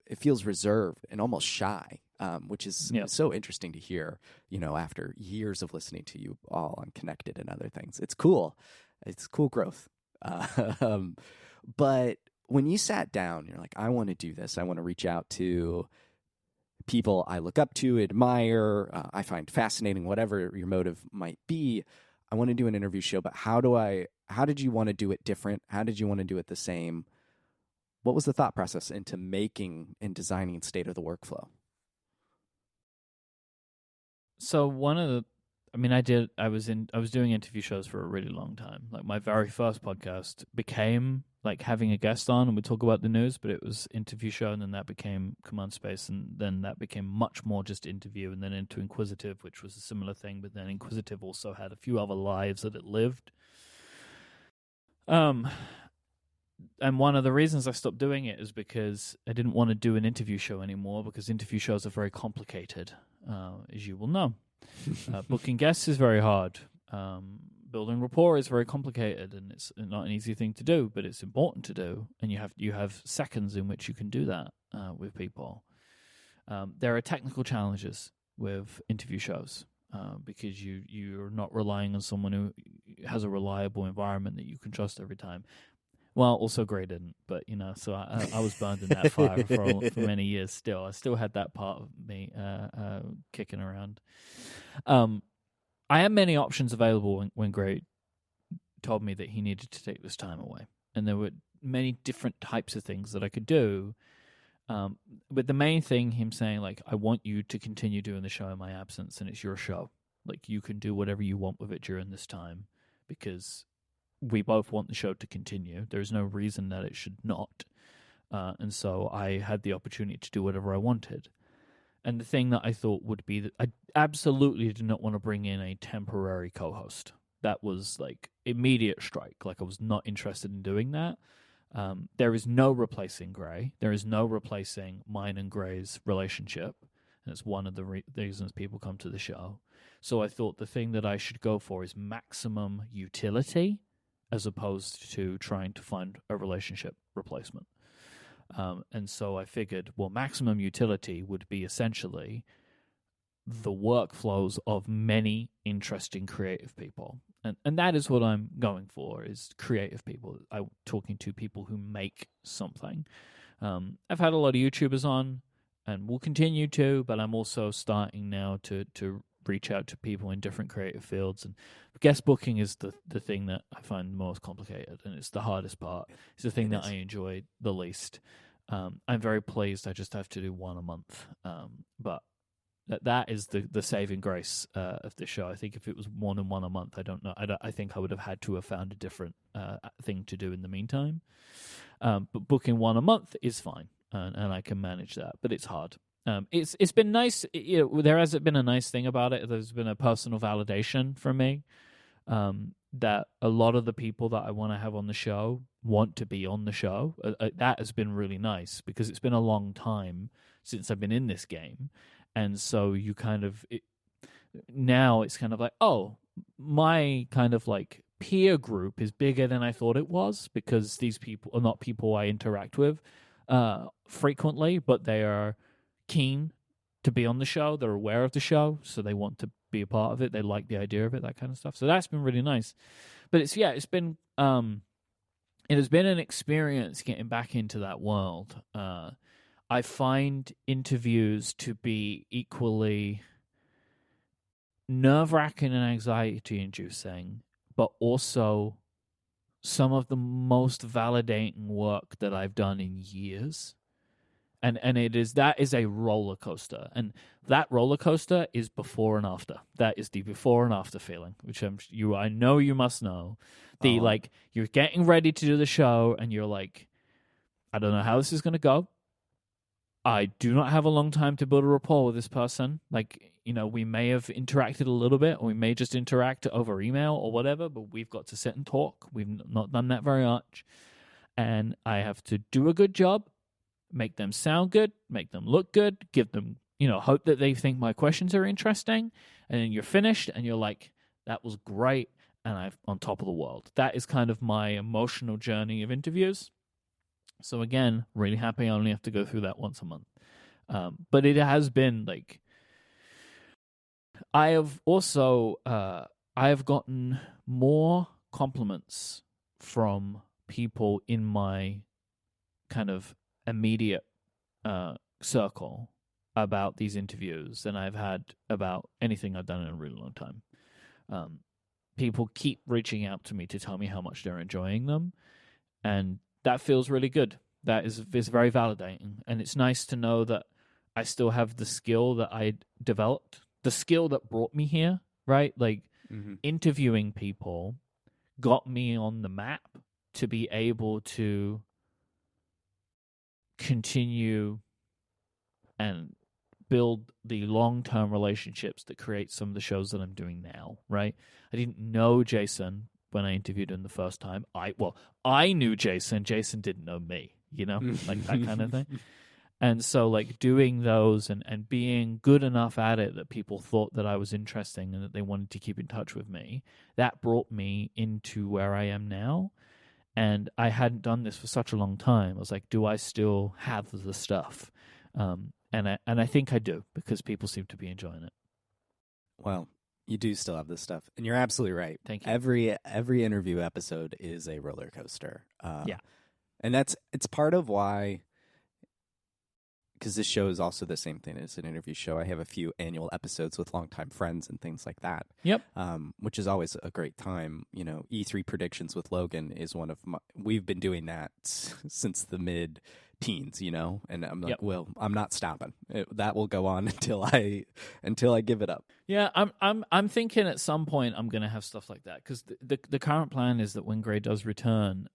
it feels reserved and almost shy, which is so interesting to hear, after years of listening to you all on Connected and other things. It's cool. It's cool growth. But when you sat down, you're like, I want to do this. I want to reach out to people I look up to, admire, I find fascinating, whatever your motive might be. I want to do an interview show, but how did you want to do it different? How did you want to do it the same? What was the thought process into making and designing State of the Workflow? So one of I mean, I was doing interview shows for a really long time. Like my very first podcast became like having a guest on and we talk about the news, but it was interview show, and then that became Command Space, and then that became much more just interview, and then into Inquisitive, which was a similar thing. But then Inquisitive also had a few other lives that it lived. And one of the reasons I stopped doing it is because I didn't want to do an interview show anymore, because interview shows are very complicated, as you will know. Booking guests is very hard. Building rapport is very complicated, and it's not an easy thing to do, but it's important to do. And you have seconds in which you can do that with people. There are technical challenges with interview shows because you're not relying on someone who has a reliable environment that you can trust every time. Well, also Gray didn't, but so I was burned in that fire for many years. Still, I still had that part of me kicking around. I had many options available when Gray told me that he needed to take this time away, and there were many different types of things that I could do. But the main thing, him saying like, "I want you to continue doing the show in my absence, and it's your show. Like you can do whatever you want with it during this time, because we both want the show to continue. There's no reason that it should not." And so I had the opportunity to do whatever I wanted. And the thing that I thought would be that I absolutely did not want to bring in a temporary co-host. That was like immediate strike. Like I was not interested in doing that. There is no replacing Gray. There is no replacing mine and Gray's relationship. And it's one of the reasons people come to the show. So I thought the thing that I should go for is maximum utility, as opposed to trying to find a relationship replacement. And so I figured, well, maximum utility would be essentially the workflows of many interesting creative people. And that is what I'm going for, is creative people. I'm talking to people who make something. I've had a lot of YouTubers on, and will continue to, but I'm also starting now to reach out to people in different creative fields. And guest booking is the thing that I find most complicated, and it's the hardest part. It's the thing that I enjoy the least. I'm very pleased I just have to do one a month. But that is the saving grace of the show. I think if it was more than one a month, I don't know. I think I would have had to have found a different thing to do in the meantime. But booking one a month is fine, and I can manage that. But it's hard. It's been nice. There hasn't been a nice thing about it. There's been a personal validation from me that a lot of the people that I want to have on the show want to be on the show. That has been really nice, because it's been a long time since I've been in this game. And so you kind of now it's kind of like, oh, my kind of like peer group is bigger than I thought it was, because these people are not people I interact with frequently, but they are keen to be on the show. They're aware of the show, so they want to be a part of it. They like the idea of it, that kind of stuff. So that's been really nice. But it has been an experience getting back into that world. I find interviews to be equally nerve-wracking and anxiety-inducing, but also some of the most validating work that I've done in years. And that is a roller coaster. And that roller coaster is before and after. That is the before and after feeling, which I know you must know. Like, you're getting ready to do the show, and you're like, I don't know how this is going to go. I do not have a long time to build a rapport with this person. Like, we may have interacted a little bit, or we may just interact over email or whatever, but we've got to sit and talk. We've not done that very much. And I have to do a good job, make them sound good, make them look good, give them, hope that they think my questions are interesting. And then you're finished, and you're like, that was great, and I'm on top of the world. That is kind of my emotional journey of interviews. So again, really happy I only have to go through that once a month. But it has been like, I have gotten more compliments from people in my kind of immediate circle about these interviews than I've had about anything I've done in a really long time. People keep reaching out to me to tell me how much they're enjoying them, and that feels really good. That is very validating. And it's nice to know that I still have the skill that I developed, the skill that brought me here, right? Like Mm-hmm. interviewing people got me on the map to be able to continue and build the long-term relationships that create some of the shows that I'm doing now, right? I didn't know Jason when I interviewed him the first time. I knew Jason. Jason didn't know me, like that kind of thing. And so like doing those and being good enough at it that people thought that I was interesting and that they wanted to keep in touch with me, that brought me into where I am now. And I hadn't done this for such a long time. I was like, do I still have the stuff? And I think I do, because people seem to be enjoying it. Well, you do still have this stuff, and you're absolutely right. Thank you. Every interview episode is a roller coaster. Yeah, and it's part of why. Because this show is also the same thing as an interview show. I have a few annual episodes with longtime friends and things like that. Yep. Which is always a great time. E3 predictions with Logan is one of my. We've been doing that since the mid-teens, and I'm like, Yep. well, I'm not stopping. That will go on until I give it up. Yeah, I'm thinking at some point I'm going to have stuff like that, because the current plan is that when Gray does return,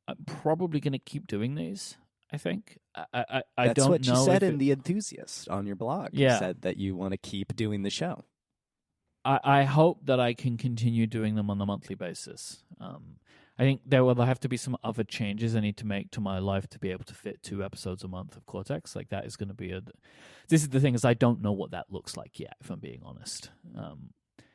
I'm probably going to keep doing these. I think I That's don't what know. you said in The Enthusiast on your blog. Yeah. You said that you want to keep doing the show. I hope that I can continue doing them on a monthly basis. I think there will have to be some other changes I need to make to my life to be able to fit 2 episodes a month of Cortex. Like that is going to be This is the thing, is I don't know what that looks like yet, if I'm being honest.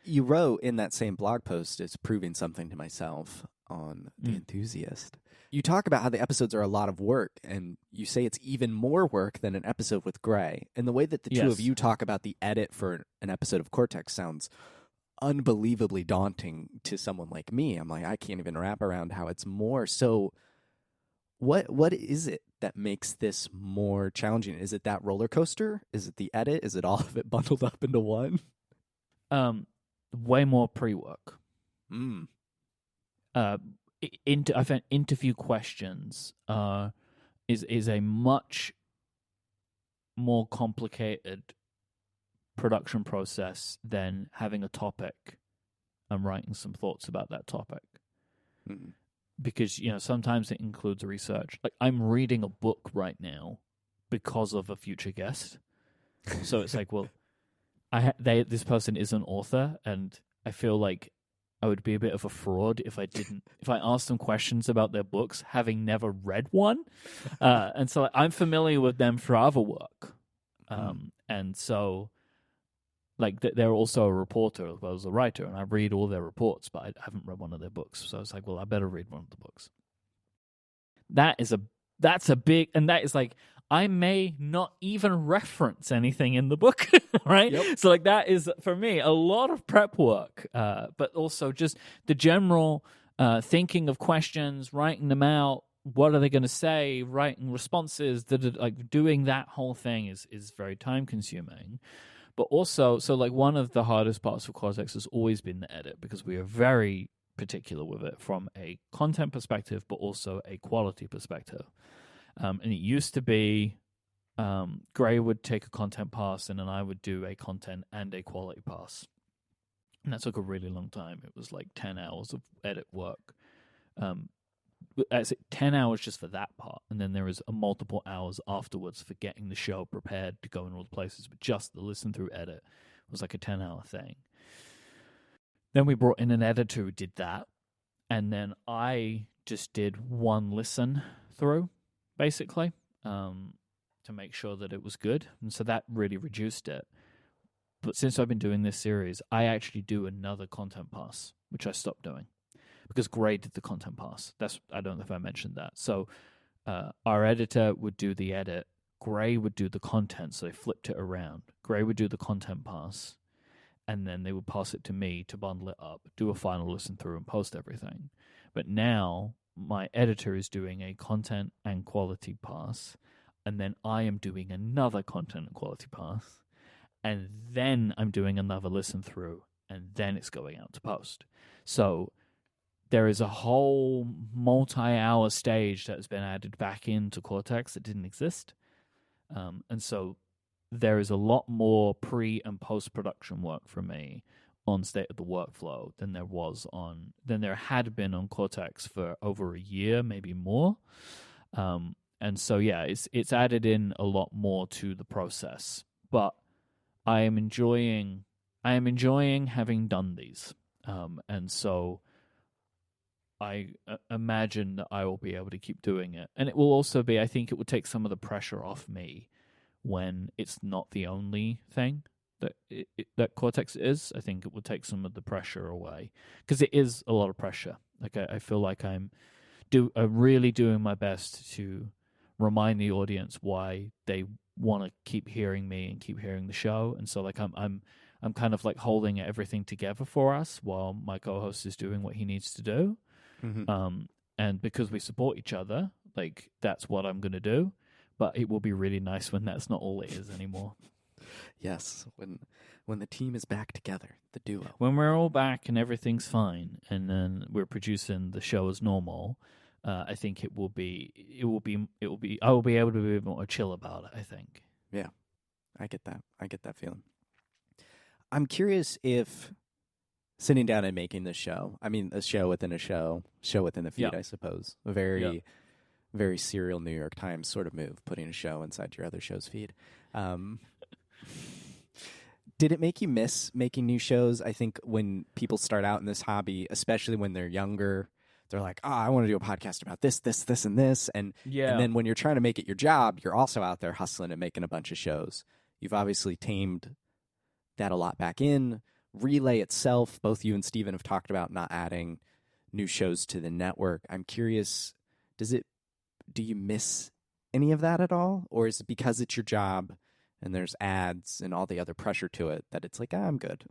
You wrote in that same blog post, it's proving something to myself on The Enthusiast. You talk about how the episodes are a lot of work, and you say it's even more work than an episode with Gray. And the way that the two of you talk about the edit for an episode of Cortex sounds unbelievably daunting to someone like me. I'm like, I can't even wrap around how it's more. So what is it that makes this more challenging? Is it that roller coaster? Is it the edit? Is it all of it bundled up into one? Way more pre-work. I found interview questions is a much more complicated production process than having a topic and writing some thoughts about that topic. Because sometimes it includes research. Like I'm reading a book right now because of a future guest, so it's like, well, this person is an author, and I feel like I would be a bit of a fraud if I asked them questions about their books, having never read one. And so I'm familiar with them for other work. And so like they're also a reporter as well as a writer, and I read all their reports, but I haven't read one of their books. So it's like, well, I better read one of the books. That's a big, and that is like, I may not even reference anything in the book, right? Yep. So like that is, for me, a lot of prep work, but also just the general thinking of questions, writing them out, what are they going to say, writing responses, like doing that whole thing is very time consuming. But also, so like one of the hardest parts of Cortex has always been the edit, because we are very particular with it from a content perspective, but also a quality perspective. And it used to be Gray would take a content pass, and then I would do a content and a quality pass. And that took a really long time. It was like 10 hours of edit work. 10 hours just for that part. And then there was multiple hours afterwards for getting the show prepared to go in all the places. But just the listen through edit was like a 10-hour thing. Then we brought in an editor who did that. And then I just did one listen through, basically, to make sure that it was good. And so that really reduced it. But since I've been doing this series, I actually do another content pass, which I stopped doing because Gray did the content pass. I don't know if I mentioned that. So our editor would do the edit. Gray would do the content, so they flipped it around. Gray would do the content pass, and then they would pass it to me to bundle it up, do a final listen through, and post everything. But now my editor is doing a content and quality pass, and then I am doing another content and quality pass, and then I'm doing another listen through, and then it's going out to post. So there is a whole multi-hour stage that has been added back into Cortex that didn't exist. And so there is a lot more pre- and post-production work for me on State of the Workflow than there had been on Cortex for over a year, maybe more. And so yeah, it's added in a lot more to the process. But I am enjoying having done these. And so I imagine that I will be able to keep doing it. And it will also be, I think it will take some of the pressure off me when it's not the only thing that Cortex is. I think it will take some of the pressure away, because it is a lot of pressure. Like I feel like I'm really doing my best to remind the audience why they want to keep hearing me and keep hearing the show. And so like I'm kind of like holding everything together for us while my co-host is doing what he needs to do. Mm-hmm. And because we support each other, like that's what I'm going to do. But it will be really nice when that's not all it is anymore. Yes, when the team is back together, the duo. When we're all back and everything's fine, and then we're producing the show as normal, I think I will be able to be a bit more chill about it, I think. Yeah, I get that feeling. I'm curious if sitting down and making this show, I mean, a show within a show within the feed, I suppose, a very serial New York Times sort of move, putting a show inside your other show's feed. Did it make you miss making new shows? I think when people start out in this hobby, especially when they're younger, they're like, oh, I want to do a podcast about this, and this. And then when you're trying to make it your job, you're also out there hustling and making a bunch of shows. You've obviously tamed that a lot back in. Relay itself, both you and Steven have talked about not adding new shows to the network. I'm curious, do you miss any of that at all? Or is it because it's your job and there's ads and all the other pressure to it that it's like, I'm good?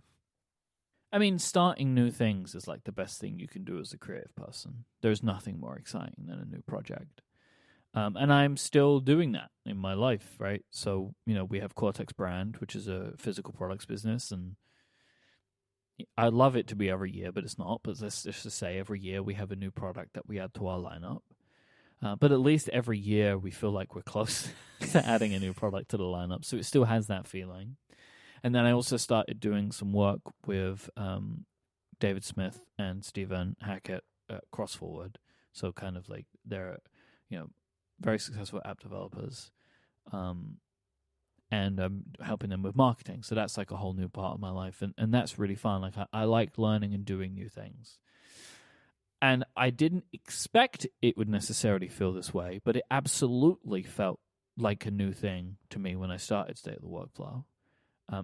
I mean, starting new things is like the best thing you can do as a creative person. There's nothing more exciting than a new project. And I'm still doing that in my life, right? So, we have Cortex Brand, which is a physical products business, and I love it to be every year, but it's not. But let's just say every year we have a new product that we add to our lineup. But at least every year we feel like we're close to adding a new product to the lineup. So it still has that feeling. And then I also started doing some work with David Smith and Stephen Hackett at CrossForward. So kind of like they're, very successful app developers. And I'm helping them with marketing. So that's like a whole new part of my life. And that's really fun. Like I like learning and doing new things. And I didn't expect it would necessarily feel this way, but it absolutely felt like a new thing to me when I started State of the Workflow.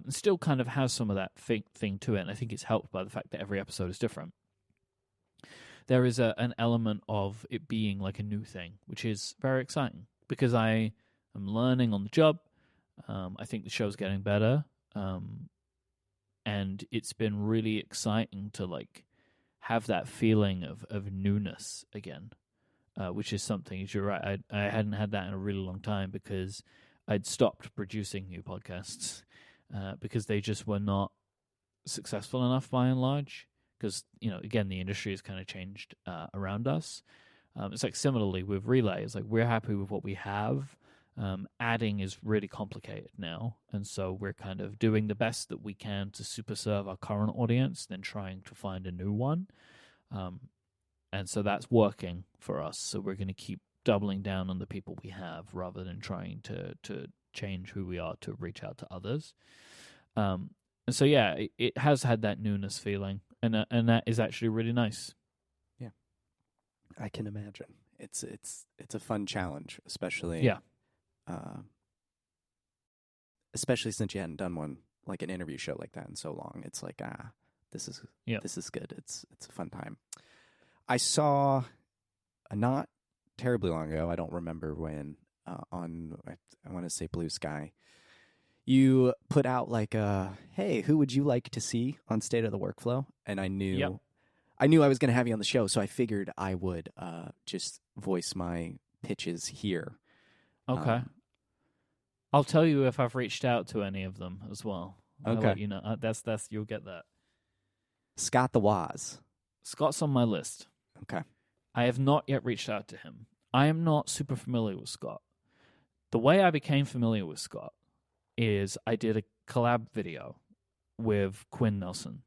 It still kind of has some of that thing to it, and I think it's helped by the fact that every episode is different. There is an element of it being like a new thing, which is very exciting, because I am learning on the job. I think the show's getting better, and it's been really exciting to like have that feeling of newness again, which is something, you're right, I hadn't had that in a really long time, because I'd stopped producing new podcasts because they just were not successful enough by and large, because, again, the industry has kind of changed around us. It's like similarly with Relay, it's like we're happy with what we have. Adding is really complicated now, and so we're kind of doing the best that we can to super serve our current audience, then trying to find a new one. And so that's working for us. So we're going to keep doubling down on the people we have rather than trying to change who we are to reach out to others. And so yeah, it has had that newness feeling, and that is actually really nice. Yeah, I can imagine. It's a fun challenge, especially especially since you hadn't done one, like an interview show like that, in so long. It's like, this is good. It's a fun time. I saw not terribly long ago, I don't remember when, on I want to say Blue Sky, you put out like hey, who would you like to see on State of the Workflow? And I knew I was going to have you on the show, so I figured I would just voice my pitches here. Okay. I'll tell you if I've reached out to any of them as well. Okay. I'll let you know. That's you'll get that. Scott the Woz. Scott's on my list. Okay. I have not yet reached out to him. I am not super familiar with Scott. The way I became familiar with Scott is I did a collab video with Quinn Nelson.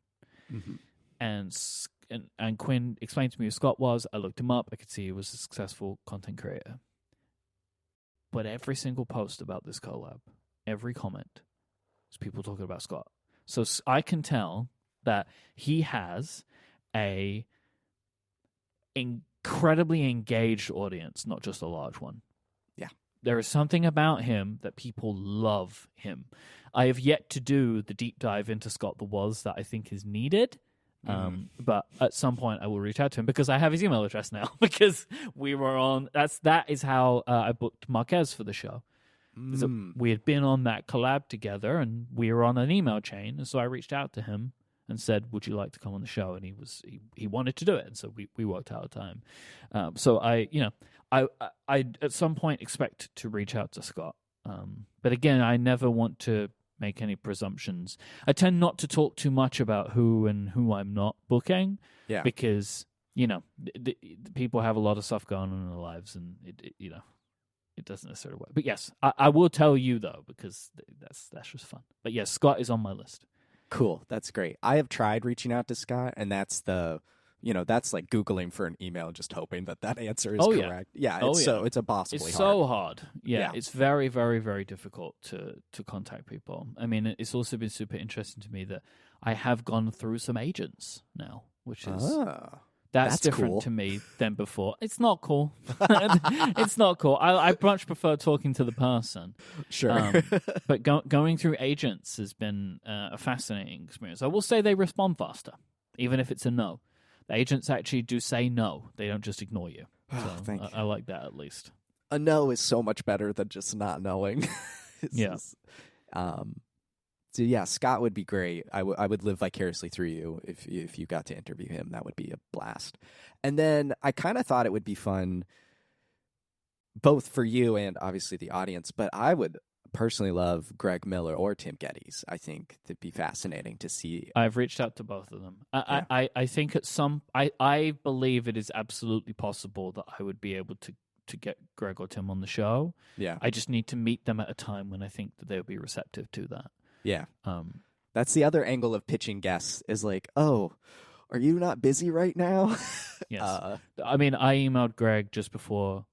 Mm-hmm. And Quinn explained to me who Scott was. I looked him up. I could see he was a successful content creator. But every single post about this collab, every comment, is people talking about Scott. So I can tell that he has a incredibly engaged audience, not just a large one. Yeah. There is something about him that people love him. I have yet to do the deep dive into Scott the Woz that I think is needed. But at some point I will reach out to him because I have his email address now because we were on that is how I booked Marquez for the show. We had been on that collab together and we were on an email chain, and so I reached out to him and said, would you like to come on the show? And he wanted to do it, and so we worked out a time. So I at some point expect to reach out to Scott, but again, I never want to make any presumptions. I tend not to talk too much about who I'm not booking, because the people have a lot of stuff going on in their lives, and it doesn't necessarily work. But yes, I will tell you though, because that's just fun. But yes, Scott is on my list. Cool, that's great. I have tried reaching out to Scott, and that's that's like Googling for an email, just hoping that answer is correct. Yeah, it's impossible. It's so hard. Yeah, it's very, very, very difficult to contact people. I mean, it's also been super interesting to me that I have gone through some agents now, which is that's different cool to me than before. It's not cool. It's not cool. I much prefer talking to the person. Sure. But going through agents has been a fascinating experience. I will say they respond faster, even if it's a no. The agents actually do say no. They don't just ignore you. So Thank you. I like that, at least. A no is so much better than just not knowing. So yeah, Scott would be great. I would live vicariously through you if you got to interview him. That would be a blast. And then I kind of thought it would be fun, both for you and obviously the audience, but I would personally love Greg Miller or Tim Geddes. I think it'd be fascinating to see. I've reached out to both of them. I think I believe it is absolutely possible that I would be able to get Greg or Tim on the show. Yeah. I just need to meet them at a time when I think that they would be receptive to that. Yeah. That's the other angle of pitching guests is like, oh, are you not busy right now? Yes. I mean, I emailed Greg just before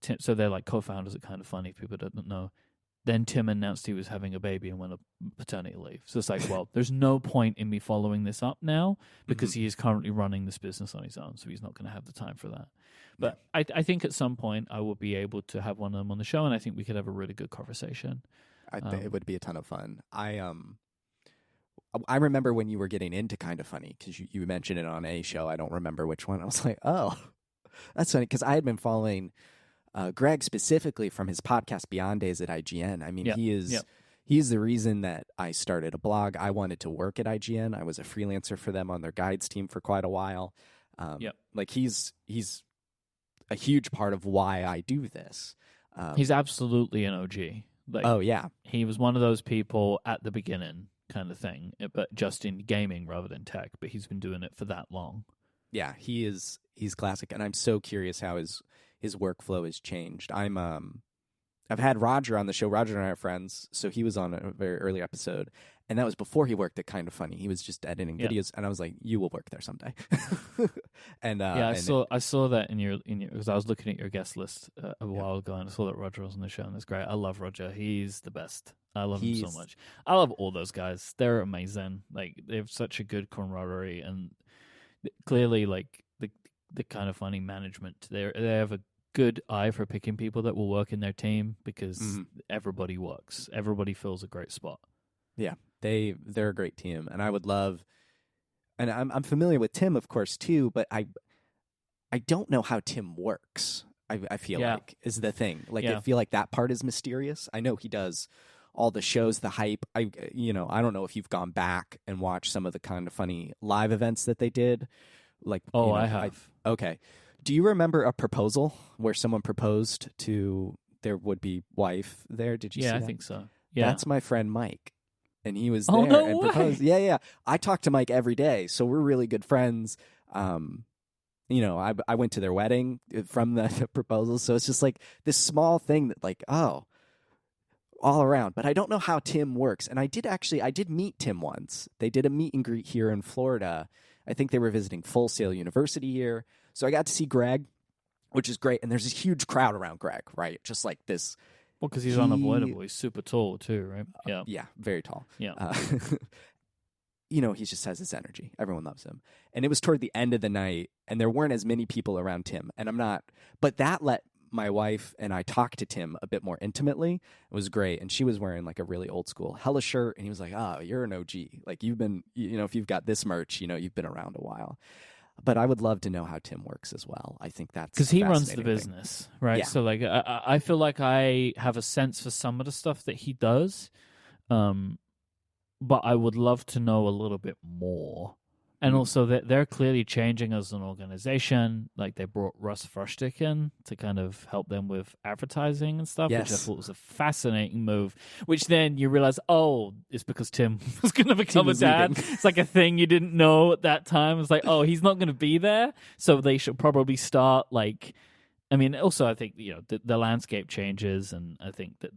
Tim, so they're like co-founders at Kind of Funny, if people don't know. Then Tim announced he was having a baby and went on paternity leave. So it's like, well, there's no point in me following this up now because he is currently running this business on his own, so he's not going to have the time for that. But I think at some point I will be able to have one of them on the show, and I think we could have a really good conversation. I think it would be a ton of fun. I remember when you were getting into Kind of Funny, because you mentioned it on a show. I don't remember which one. I was like, oh, that's funny, because I had been following Greg specifically from his podcast Beyond Days at IGN. I mean, he's the reason that I started a blog. I wanted to work at IGN. I was a freelancer for them on their guides team for quite a while. Like he's a huge part of why I do this. He's absolutely an OG. Like, oh yeah, he was one of those people at the beginning, kind of thing, but just in gaming rather than tech. But he's been doing it for that long. Yeah, he's classic, and I'm so curious how his workflow has changed. I've had Roger on the show. Roger and I are friends, so he was on a very early episode, and that was before he worked at Kind of Funny. He was just editing videos, and I was like, "You will work there someday." And I saw that in your because I was looking at your guest list a while ago, and I saw that Roger was on the show, and it's great. I love Roger; he's the best. I love him so much. I love all those guys; they're amazing. Like they have such a good camaraderie, and clearly, like the Kind of Funny management, they have a good eye for picking people that will work in their team because everybody works. Everybody fills a great spot. Yeah, they're a great team, and I would love. And I'm familiar with Tim, of course, too, but I don't know how Tim works. I feel like is the thing. Like I feel like that part is mysterious. I know he does all the shows, the hype. I don't know if you've gone back and watched some of the Kind of Funny live events that they did. Like, I have. Okay. Do you remember a proposal where someone proposed to their would-be wife there? Did you see that? I think so. Yeah. That's my friend Myke. And he was there and proposed. Yeah. I talk to Myke every day, so we're really good friends. I went to their wedding from the proposal, so it's just like this small thing that like, oh, all around. But I don't know how Tim works. And I did meet Tim once. They did a meet and greet here in Florida. I think they were visiting Full Sail University here. So I got to see Greg, which is great. And there's this huge crowd around Greg, right? Just like this. Well, because he's unavoidable. He's super tall too, right? Yeah. Yeah, very tall. Yeah. He just has this energy. Everyone loves him. And it was toward the end of the night, and there weren't as many people around Tim. And but that let my wife and I talk to Tim a bit more intimately. It was great. And she was wearing like a really old school Hella shirt. And he was like, oh, you're an OG. Like you've been, if you've got this merch, you've been around a while. But I would love to know how Tim works as well. I think that's because he runs the business, right? Yeah. So like, I feel like I have a sense for some of the stuff that he does. But I would love to know a little bit more. And also that they're clearly changing as an organization. Like they brought Russ Frushtick in to kind of help them with advertising and stuff, yes. which I thought was a fascinating move. Which then you realize, oh, it's because Tim was going to become a dad. It's like a thing you didn't know at that time. It's like, oh, he's not going to be there. So they should probably start like, I mean, also I think, the landscape changes, and I think that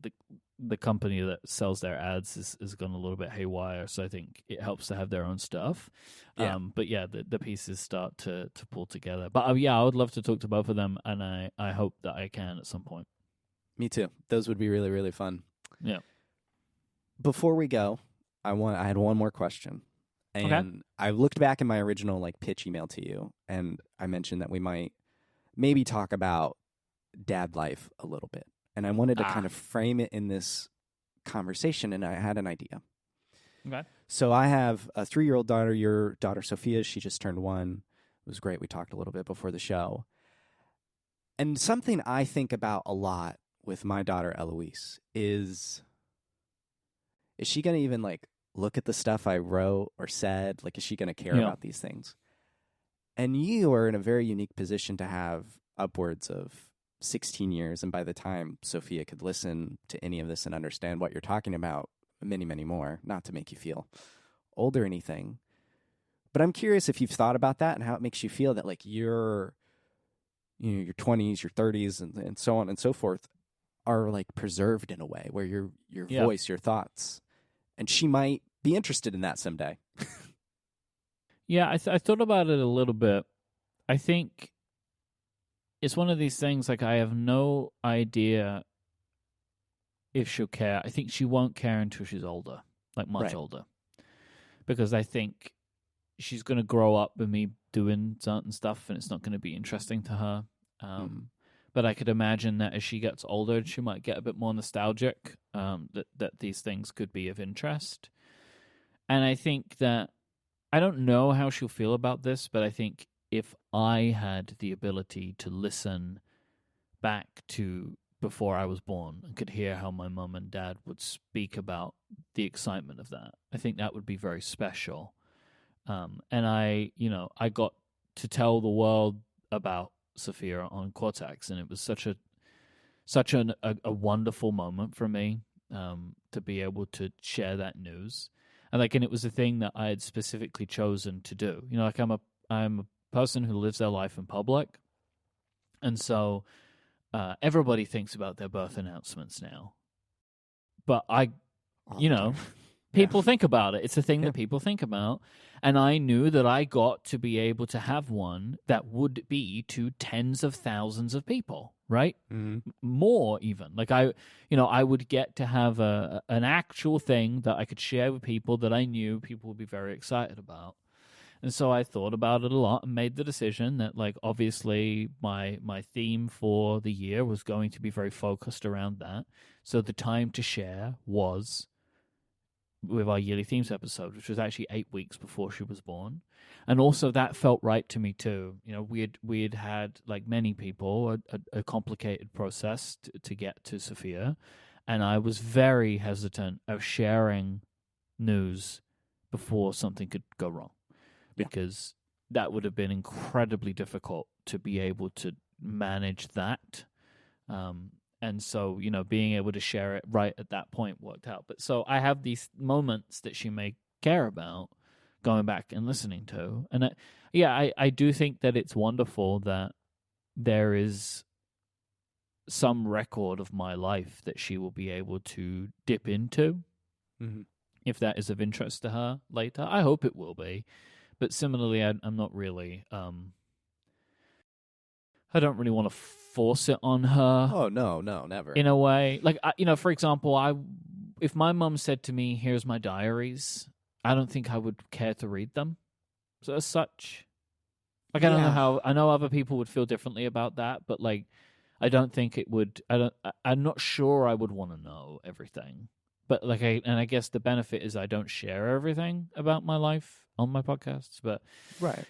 the company that sells their ads is gone a little bit haywire, so I think it helps to have their own stuff. Yeah. But yeah, the pieces start to pull together. But yeah, I would love to talk to both of them, and I hope that I can at some point. Me too. Those would be really, really fun. Yeah. Before we go, I had one more question. And okay. I looked back in my original like pitch email to you, and I mentioned that we might maybe talk about dad life a little bit. And I wanted to kind of frame it in this conversation, and I had an idea. Okay. So I have a 3-year-old daughter. Your daughter, Sophia, she just turned 1. It was great. We talked a little bit before the show. And something I think about a lot with my daughter, Eloise, is she going to even, like, look at the stuff I wrote or said? Like, is she going to care about these things? And you are in a very unique position to have upwards of 16 years, and by the time Sophia could listen to any of this and understand what you're talking about, many, many more, not to make you feel old or anything. But I'm curious if you've thought about that and how it makes you feel that like your 20s, your 30s, and so on and so forth are like preserved in a way where your voice, your thoughts, and she might be interested in that someday. Yeah, I thought about it a little bit. I think it's one of these things, like, I have no idea if she'll care. I think she won't care until she's older, like much older. Because I think she's going to grow up with me doing certain stuff, and it's not going to be interesting to her. But I could imagine that as she gets older, she might get a bit more nostalgic, that these things could be of interest. And I think that, I don't know how she'll feel about this, but I think if I had the ability to listen back to before I was born and could hear how my mom and dad would speak about the excitement of that, I think that would be very special. And I got to tell the world about Sophia on Cortex, and it was such a wonderful moment for me to be able to share that news. And it was a thing that I had specifically chosen to do. I'm a person who lives their life in public, and so everybody thinks about their birth announcements now. But people think about it. It's a thing that people think about, and I knew that I got to be able to have one that would be to tens of thousands of people, right? Mm-hmm. More even. I would get to have an actual thing that I could share with people that I knew people would be very excited about. And so I thought about it a lot and made the decision that, obviously my theme for the year was going to be very focused around that. So the time to share was with our yearly themes episode, which was actually 8 weeks before she was born. And also that felt right to me too. We had like many people, a complicated process to get to Sophia. And I was very hesitant of sharing news before something could go wrong. Because that would have been incredibly difficult to be able to manage that. And so, being able to share it right at that point worked out. But so I have these moments that she may care about going back and listening to. And I do think that it's wonderful that there is some record of my life that she will be able to dip into, if that is of interest to her later. I hope it will be. But similarly, I'm not really... I don't really want to force it on her. Oh, no, never. In a way. Like, for example, if my mum said to me, here's my diaries, I don't think I would care to read them. So as such... Like, I don't know how... I know other people would feel differently about that, but, like, I don't think it would... I'm not sure I would want to know everything. But, like, I guess the benefit is I don't share everything about my life on my podcasts. But, right.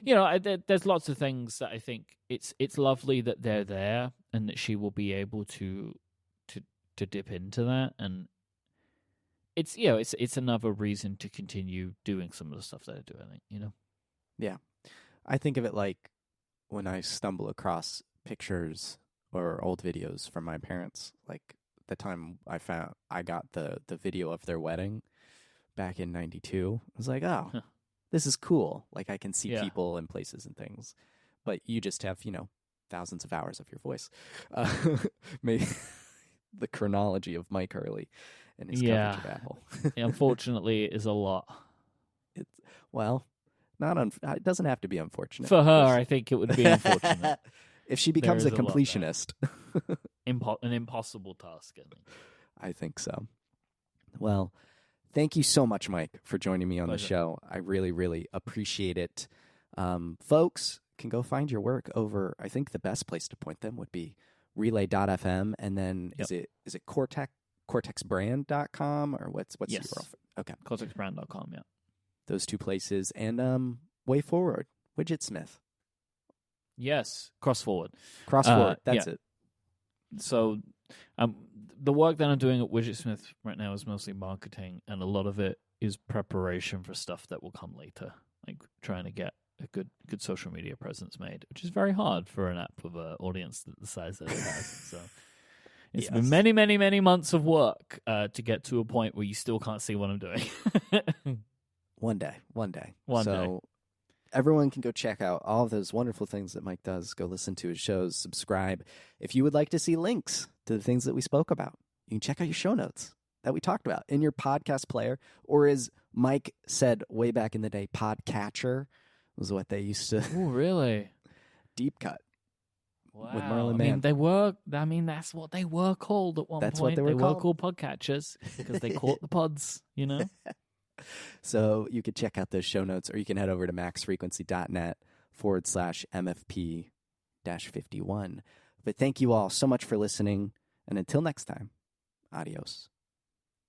There's lots of things that I think it's lovely that they're there and that she will be able to dip into that. And it's, it's another reason to continue doing some of the stuff that I do, I think, Yeah. I think of it like when I stumble across pictures or old videos from my parents, like the time I got the video of their wedding back in 92. I was like, oh, this is cool. Like I can see people and places and things, but you just have, thousands of hours of your voice. Maybe the chronology of Myke Hurley and his coverage of Apple. Unfortunately, it is a lot. It doesn't have to be unfortunate. For her, I think it would be unfortunate. If she becomes a completionist. An impossible task, I think. I think so. Well, thank you so much, Myke, for joining me on the show. I really, really appreciate it. Folks can go find your work over, I think the best place to point them would be relay.fm, and then is it cortexbrand.com or what's yes. your URL? Okay. cortexbrand.com, yeah. Those two places, and Way Forward, Widgetsmith. Yes, Crossforward. That's it. So the work that I'm doing at Widgetsmith right now is mostly marketing, and a lot of it is preparation for stuff that will come later, like trying to get a good social media presence made, which is very hard for an app with an audience the size that it has. So it's been many, many, many months of work to get to a point where you still can't see what I'm doing. One day. Everyone can go check out all of those wonderful things that Myke does. Go listen to his shows, subscribe. If you would like to see links to the things that we spoke about, you can check out your show notes that we talked about in your podcast player, or as Myke said way back in the day, podcatcher was what they used to. Oh, really? Deep cut. Wow. With Merlin Mann. That's what they were called at one point. That's what they were called podcatchers because they caught the pods, So you could check out those show notes, or you can head over to maxfrequency.net/MFP-51. But thank you all so much for listening. And until next time, adios.